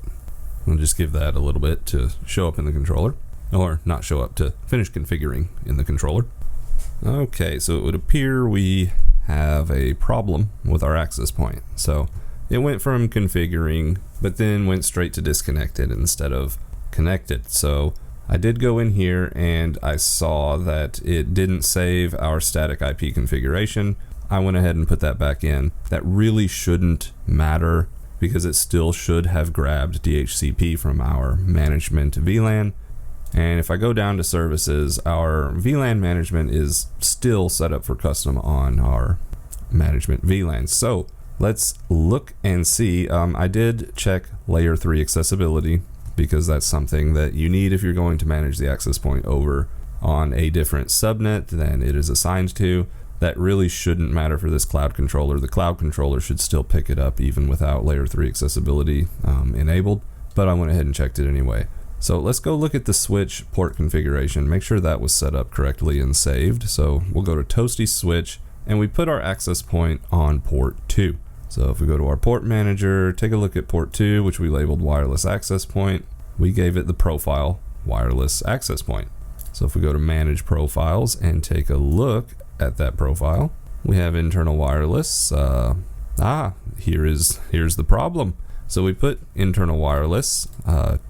We'll just give that a little bit to show up in the controller, or not show up, to finish configuring in the controller. Okay, so it would appear we have a problem with our access point. So it went from configuring, but then went straight to disconnected instead of connected. So I did go in here and I saw that it didn't save our static IP configuration. I went ahead and put that back in. That really shouldn't matter because it still should have grabbed DHCP from our management VLAN. And if I go down to services, our VLAN management is still set up for custom on our management VLAN. So let's look and see. I did check layer 3 accessibility because that's something that you need if you're going to manage the access point over on a different subnet than it is assigned to. That really shouldn't matter for this cloud controller. The cloud controller should still pick it up even without layer 3 accessibility enabled, but I went ahead and checked it anyway. So let's go look at the switch port configuration, make sure that was set up correctly and saved. So we'll go to Toasty Switch and we put our access point on port 2. So if we go to our port manager, take a look at port 2, which we labeled wireless access point. We gave it the profile wireless access point. So if we go to manage profiles and take a look at that profile, we have internal wireless. Here's the problem. So we put internal wireless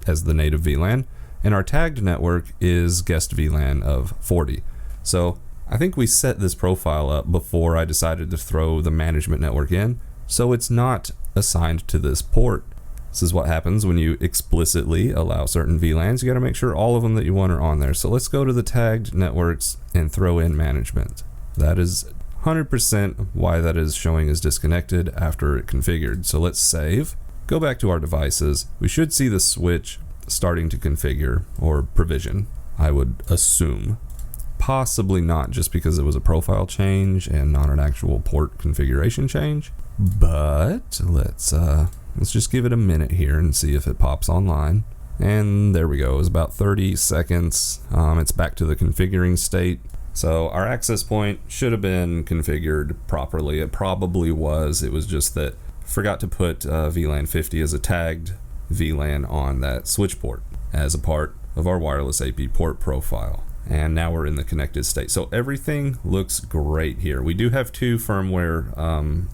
as the native VLAN, and our tagged network is guest VLAN of 40. So I think we set this profile up before I decided to throw the management network in, so it's not assigned to this port. This is what happens when you explicitly allow certain VLANs. You got to make sure all of them that you want are on there. So let's go to the tagged networks and throw in management. That is 100% why that is showing as disconnected after it configured. So let's save. Go back to our devices. We should see the switch starting to configure or provision, I would assume. Possibly not, just because it was a profile change and not an actual port configuration change. But let's just give it a minute here and see if it pops online. And there we go. It was about 30 seconds. It's back to the configuring state. So our access point should have been configured properly. It probably was. It was just that forgot to put VLAN 50 as a tagged VLAN on that switch port as a part of our wireless AP port profile. And now we're in the connected state. So everything looks great here. We do have 2 firmware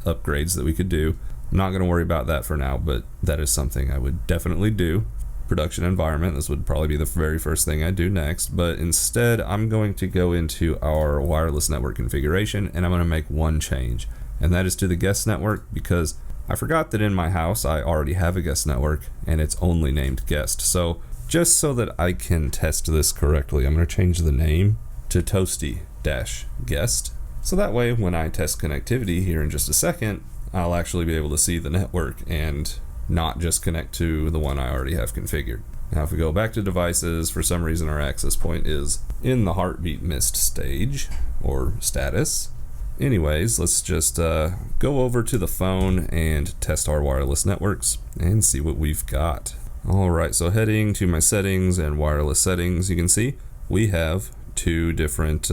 upgrades that we could do. I'm not going to worry about that for now, but that is something I would definitely do. Production environment, this would probably be the very first thing I do next, but instead I'm going to go into our wireless network configuration and I'm going to make one change, and that is to the guest network, because I forgot that in my house I already have a guest network and it's only named guest. So just so that I can test this correctly, I'm going to change the name to Toasty-Guest. So that way when I test connectivity here in just a second, I'll actually be able to see the network and not just connect to the one I already have configured. Now if we go back to devices, for some reason our access point is in the heartbeat missed stage or status. Anyways, let's just go over to the phone and test our wireless networks and see what we've got. Alright, so heading to my settings and wireless settings, you can see we have 2 different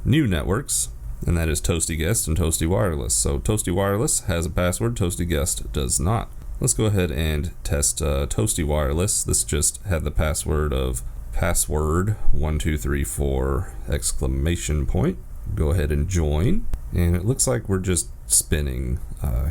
new networks, and that is Toasty Guest and Toasty Wireless. So Toasty Wireless has a password, Toasty Guest does not. Let's go ahead and test Toasty Wireless. This just had the password of password1234! Go ahead and join, and it looks like we're just spinning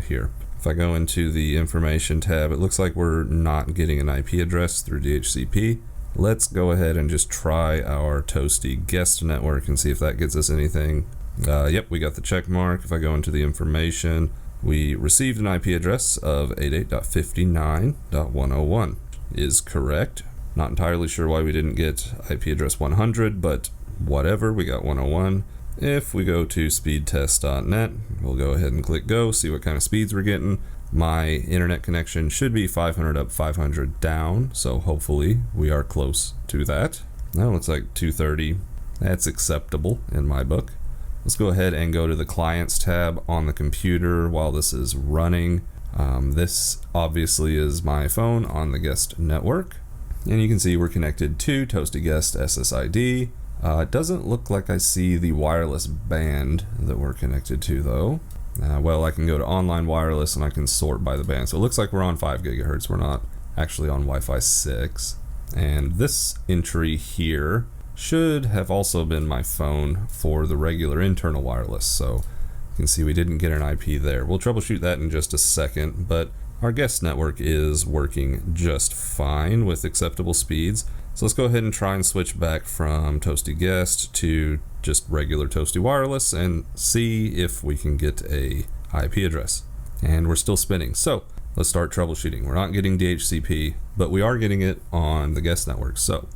here. If I go into the information tab, it looks like we're not getting an IP address through DHCP. Let's go ahead and just try our Toasty Guest network and see if that gets us anything. Yep, we got the check mark. If I go into the information, we received an IP address of 88.59.101 is correct. Not entirely sure why we didn't get IP address 100, but whatever, we got 101. If we go to speedtest.net, we'll go ahead and click go, see what kind of speeds we're getting. My internet connection should be 500 up, 500 down, so hopefully we are close to that. That looks like 230. That's acceptable in my book. Let's go ahead and go to the Clients tab on the computer while this is running. This obviously is my phone on the guest network. And you can see we're connected to Toasty Guest SSID. It doesn't look like I see the wireless band that we're connected to though. Well, I can go to online wireless and I can sort by the band. So it looks like we're on 5 gigahertz. We're not actually on Wi-Fi 6. And this entry here should have also been my phone for the regular internal wireless. So you can see we didn't get an IP there. We'll troubleshoot that in just a second, but our guest network is working just fine with acceptable speeds. So let's go ahead and try and switch back from Toasty Guest to just regular Toasty Wireless and see if we can get a IP address. And we're still spinning. So let's start troubleshooting. We're not getting DHCP, but we are getting it on the guest network. So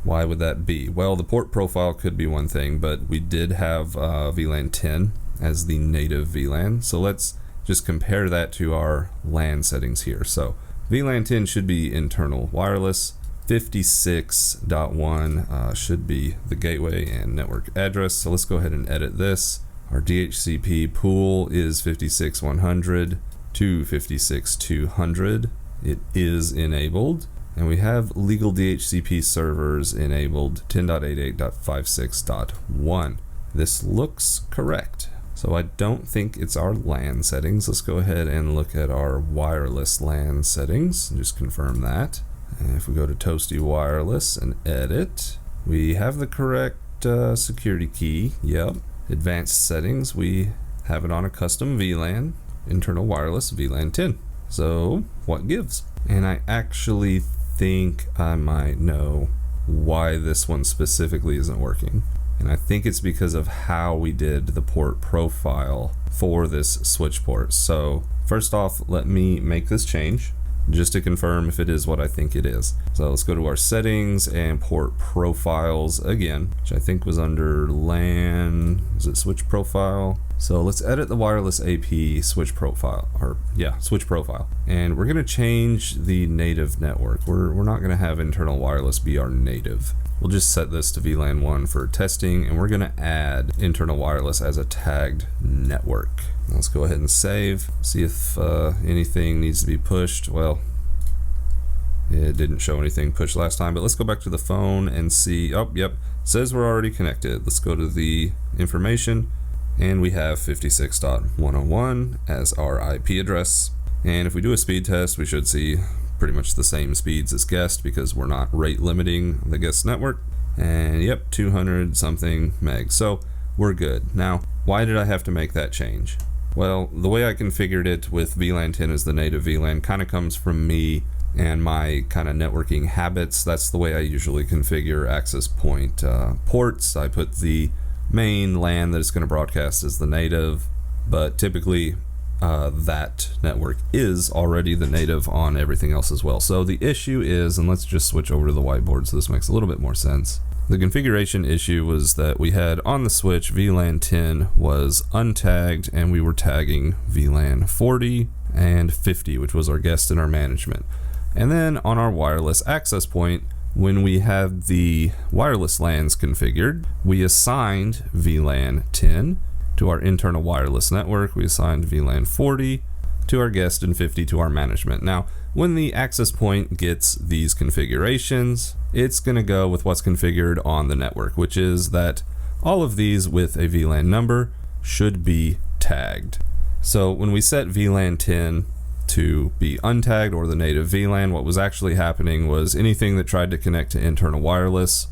why would that be? Well, the port profile could be one thing, but we did have VLAN 10 as the native VLAN. So let's just compare that to our LAN settings here. So VLAN 10 should be internal wireless. 56.1 should be the gateway and network address. So let's go ahead and edit this. Our DHCP pool is 56.100 to 56.200. It is enabled, and we have legal DHCP servers enabled 10.88.56.1. This looks correct. So I don't think it's our LAN settings. Let's go ahead and look at our wireless LAN settings and just confirm that. And if we go to Toasty Wireless and edit, we have the correct security key. Yep. Advanced settings, we have it on a custom VLAN, internal wireless VLAN 10. So what gives? And I actually think I might know why this one specifically isn't working. And I think it's because of how we did the port profile for this switch port. So first off, let me make this change just to confirm if it is what I think it is. So let's go to our settings and port profiles again, which I think was under LAN, is it switch profile? So let's edit the wireless AP switch profile, switch profile. And we're gonna change the native network. We're not gonna have internal wireless be our native. We'll just set this to VLAN 1 for testing, and we're gonna add internal wireless as a tagged network. Let's go ahead and save, see if anything needs to be pushed. Well, it didn't show anything pushed last time, but let's go back to the phone and see. Oh, yep, says we're already connected. Let's go to the information, and we have 56.101 as our IP address. And if we do a speed test, we should see pretty much the same speeds as guest because we're not rate limiting the guest network. And yep, 200 something meg. So we're good. Now, why did I have to make that change? Well, the way I configured it with VLAN 10 as the native VLAN kind of comes from me and my kind of networking habits. That's the way I usually configure access point ports. I put the main LAN that it's going to broadcast as the native, but typically that network is already the native on everything else as well. So the issue is, and let's just switch over to the whiteboard so this makes a little bit more sense. The configuration issue was that we had on the switch VLAN 10 was untagged, and we were tagging VLAN 40 and 50, which was our guest and our management. And then on our wireless access point, when we had the wireless LANs configured, we assigned VLAN 10 to our internal wireless network. We assigned VLAN 40 to our guest and 50 to our management. Now, when the access point gets these configurations, it's going to go with what's configured on the network, which is that all of these with a VLAN number should be tagged. So when we set VLAN 10 to be untagged or the native VLAN, what was actually happening was anything that tried to connect to internal wireless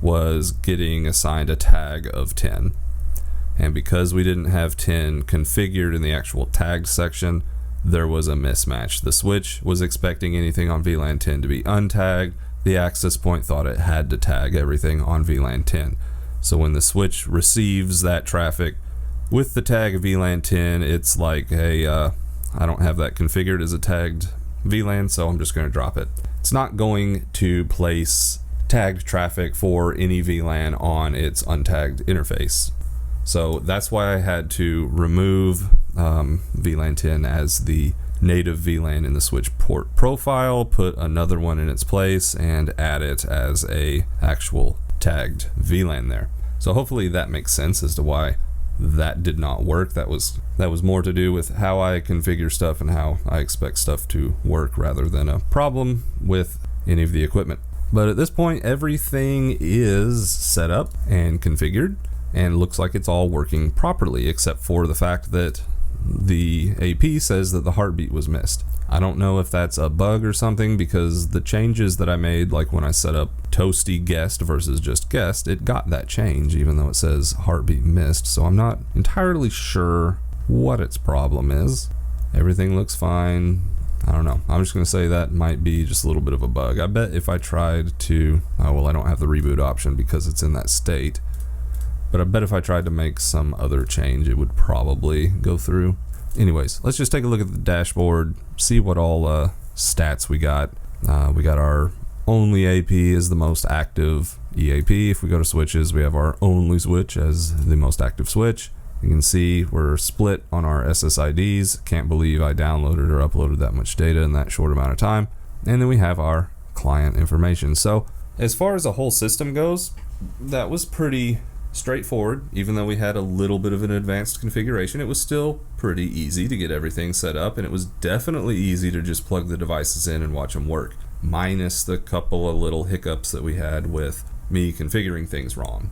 was getting assigned a tag of 10. And because we didn't have 10 configured in the actual tagged section, there was a mismatch. The switch was expecting anything on VLAN 10 to be untagged. The access point thought it had to tag everything on VLAN 10. So when the switch receives that traffic with the tag of VLAN 10, it's like, hey, I don't have that configured as a tagged VLAN, so I'm just going to drop it. It's not going to place tagged traffic for any VLAN on its untagged interface. So that's why I had to remove VLAN 10 as the native VLAN in the switch port profile, put another one in its place, and add it as a actual tagged VLAN there. So hopefully that makes sense as to why that did not work. That was more to do with how I configure stuff and how I expect stuff to work rather than a problem with any of the equipment. But at this point, everything is set up and configured, and it looks like it's all working properly, except for the fact that the AP says that the heartbeat was missed. I don't know if that's a bug or something, because the changes that I made, like when I set up toasty guest versus just guest, it got that change even though it says heartbeat missed. So I'm not entirely sure what its problem is. Everything looks fine. I don't know. I'm just going to say that might be just a little bit of a bug. I bet if I tried to, oh well, I don't have the reboot option because it's in that state, but I bet if I tried to make some other change, it would probably go through. Anyways, let's just take a look at the dashboard, see what all stats we got. We got our only AP is the most active EAP. If we go to switches, we have our only switch as the most active switch. You can see we're split on our SSIDs. Can't believe I downloaded or uploaded that much data in that short amount of time. And then we have our client information. So as far as the whole system goes, that was pretty straightforward. Even though we had a little bit of an advanced configuration, it was still pretty easy to get everything set up, and it was definitely easy to just plug the devices in and watch them work, minus the couple of little hiccups that we had with me configuring things wrong.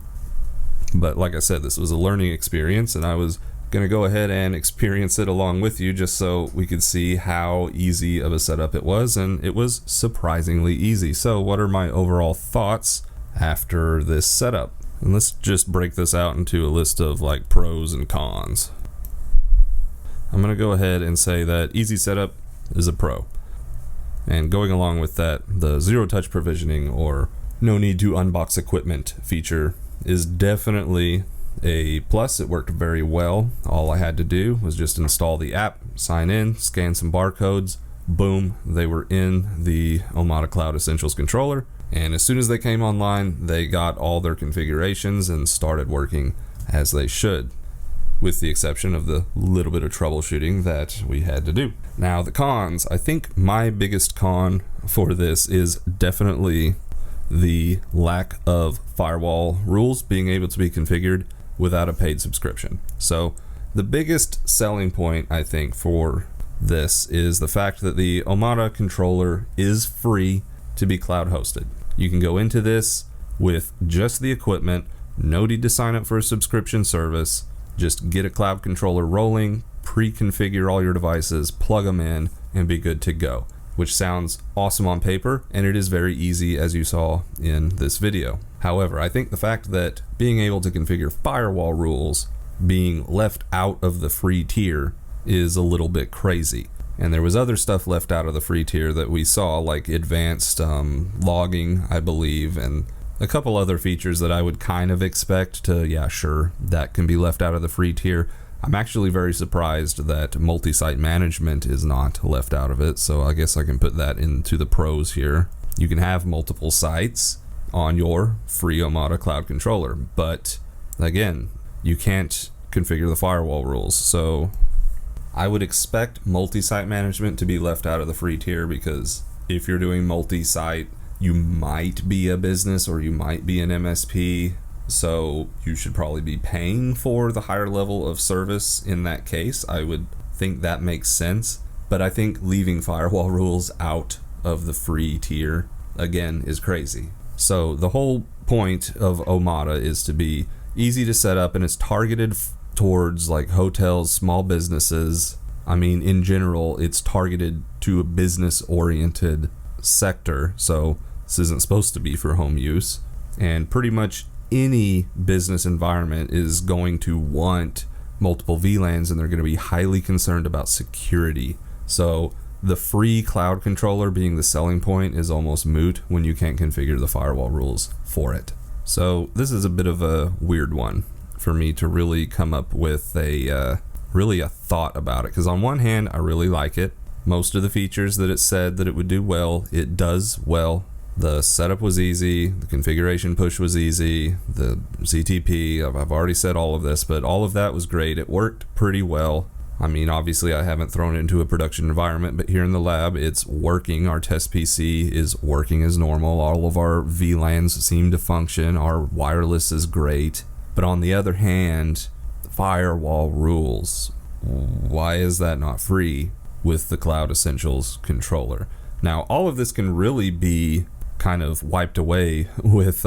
But like I said, this was a learning experience, and I was going to go ahead and experience it along with you just so we could see how easy of a setup it was, and it was surprisingly easy. So what are my overall thoughts after this setup? And let's just break this out into a list of like pros and cons. I'm going to go ahead and say that easy setup is a pro. And going along with that, the zero touch provisioning or no need to unbox equipment feature is definitely a plus. It worked very well. All I had to do was just install the app, sign in, scan some barcodes, boom, they were in the Omada Cloud Essentials controller. And as soon as they came online, they got all their configurations and started working as they should, with the exception of the little bit of troubleshooting that we had to do. Now the cons, I think my biggest con for this is definitely the lack of firewall rules being able to be configured without a paid subscription. So the biggest selling point I think for this is the fact that the Omada controller is free to be cloud hosted. You can go into this with just the equipment, no need to sign up for a subscription service, just get a cloud controller rolling, pre-configure all your devices, plug them in, and be good to go, which sounds awesome on paper, and it is very easy as you saw in this video. However, I think the fact that being able to configure firewall rules being left out of the free tier is a little bit crazy. And there was other stuff left out of the free tier that we saw, like advanced logging, I believe, and a couple other features that I would kind of expect to, yeah, sure, that can be left out of the free tier. I'm actually very surprised that multi-site management is not left out of it, so I guess I can put that into the pros here. You can have multiple sites on your free Omada Cloud controller, but again, you can't configure the firewall rules, so I would expect multi-site management to be left out of the free tier, because if you're doing multi-site, you might be a business or you might be an MSP, so you should probably be paying for the higher level of service in that case. I would think that makes sense, but I think leaving firewall rules out of the free tier, again, is crazy. So the whole point of Omada is to be easy to set up, and it's targeted towards like hotels, small businesses. I mean, in general, it's targeted to a business-oriented sector, so this isn't supposed to be for home use. And pretty much any business environment is going to want multiple VLANs, and they're going to be highly concerned about security. So the free cloud controller being the selling point is almost moot when you can't configure the firewall rules for it. So this is a bit of a weird one for me to really come up with a thought about it, because on one hand I really like it. Most of the features that it said that it would do well, it does well. The setup was easy, the configuration push was easy, the ZTP, I've already said all of this, but all of that was great. It worked pretty well. I mean, obviously I haven't thrown it into a production environment, but here in the lab it's working. Our test PC is working as normal. All of our VLANs seem to function. Our wireless is great. But on the other hand, firewall rules. Why is that not free with the Cloud Essentials controller? Now, all of this can really be kind of wiped away with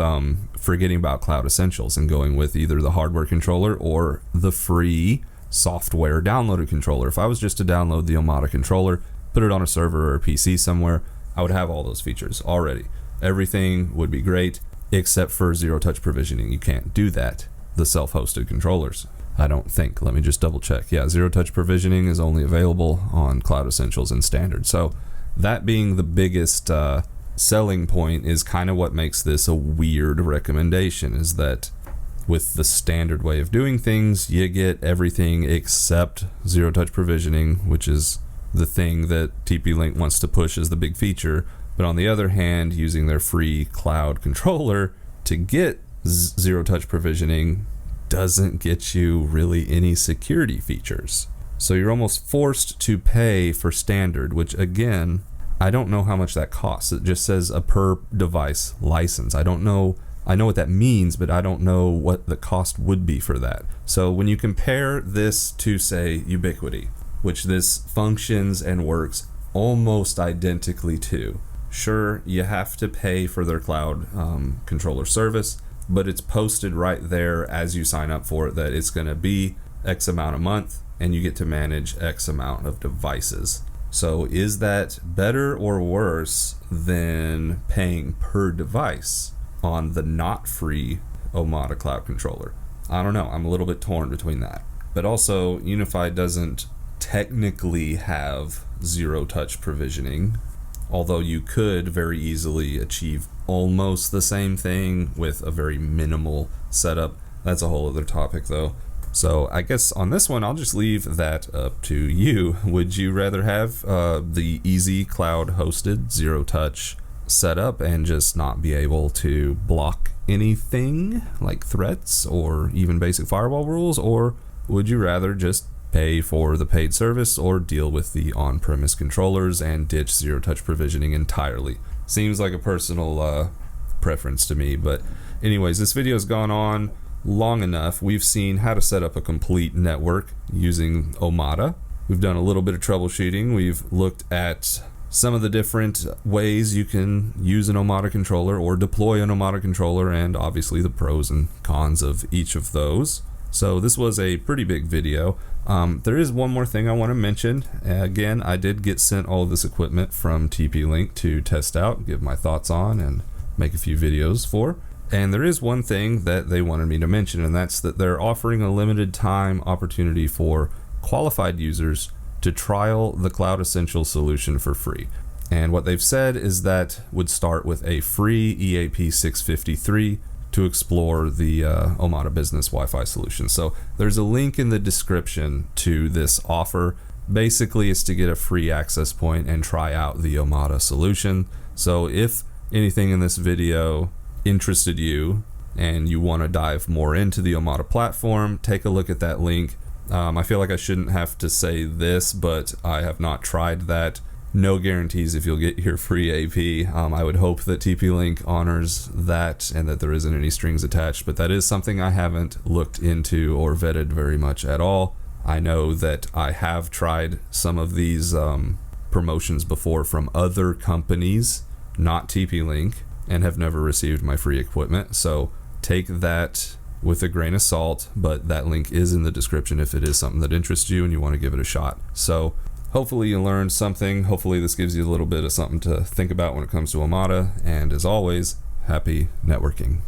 forgetting about Cloud Essentials and going with either the hardware controller or the free software downloaded controller. If I was just to download the Omada controller, put it on a server or a PC somewhere, I would have all those features already. Everything would be great, except for zero-touch provisioning. You can't do that. The self-hosted controllers, I don't think. Let me just double check. Yeah, zero-touch provisioning is only available on Cloud Essentials and Standard. So that being the biggest selling point is kind of what makes this a weird recommendation, is that with the standard way of doing things, you get everything except zero-touch provisioning, which is the thing that TP-Link wants to push as the big feature. But on the other hand, using their free cloud controller to get zero-touch provisioning doesn't get you really any security features. So you're almost forced to pay for standard, which again, I don't know how much that costs. It just says a per device license. I don't know. I know what that means, but I don't know what the cost would be for that. So when you compare this to, say, Ubiquiti, which this functions and works almost identically to, sure, you have to pay for their cloud controller service, but it's posted right there as you sign up for it that it's going to be X amount a month and you get to manage X amount of devices. So is that better or worse than paying per device on the not free Omada cloud controller? I don't know. I'm a little bit torn between that. But also, Unified doesn't technically have zero-touch provisioning, although you could very easily achieve almost the same thing with a very minimal setup. That's a whole other topic though. So I guess on this one, I'll just leave that up to you. Would you rather have the easy cloud hosted zero-touch setup and just not be able to block anything like threats or even basic firewall rules? Or would you rather just pay for the paid service or deal with the on-premise controllers and ditch zero-touch provisioning entirely? Seems like a personal preference to me, but anyways, this video has gone on long enough. We've seen how to set up a complete network using Omada. We've done a little bit of troubleshooting. We've looked at some of the different ways you can use an Omada controller or deploy an Omada controller, and obviously the pros and cons of each of those. So this was a pretty big video. There is one more thing I want to mention. Again, I did get sent all of this equipment from TP-Link to test out, give my thoughts on, and make a few videos for. And there is one thing that they wanted me to mention, and that's that they're offering a limited time opportunity for qualified users to trial the Cloud Essentials solution for free. And what they've said is that would start with a free EAP 653 to explore the Omada Business Wi-Fi solution. So there's a link in the description to this offer. Basically, it's to get a free access point and try out the Omada solution. So if anything in this video interested you and you want to dive more into the Omada platform, take a look at that link. I feel like I shouldn't have to say this, but I have not tried that. No guarantees if you'll get your free AP. I would hope that TP-Link honors that and that there isn't any strings attached, but that is something I haven't looked into or vetted very much at all. I know that I have tried some of these promotions before from other companies, not TP-Link, and have never received my free equipment. So take that with a grain of salt, but that link is in the description if it is something that interests you and you want to give it a shot. So hopefully you learned something. Hopefully this gives you a little bit of something to think about when it comes to Omada. And as always, happy networking.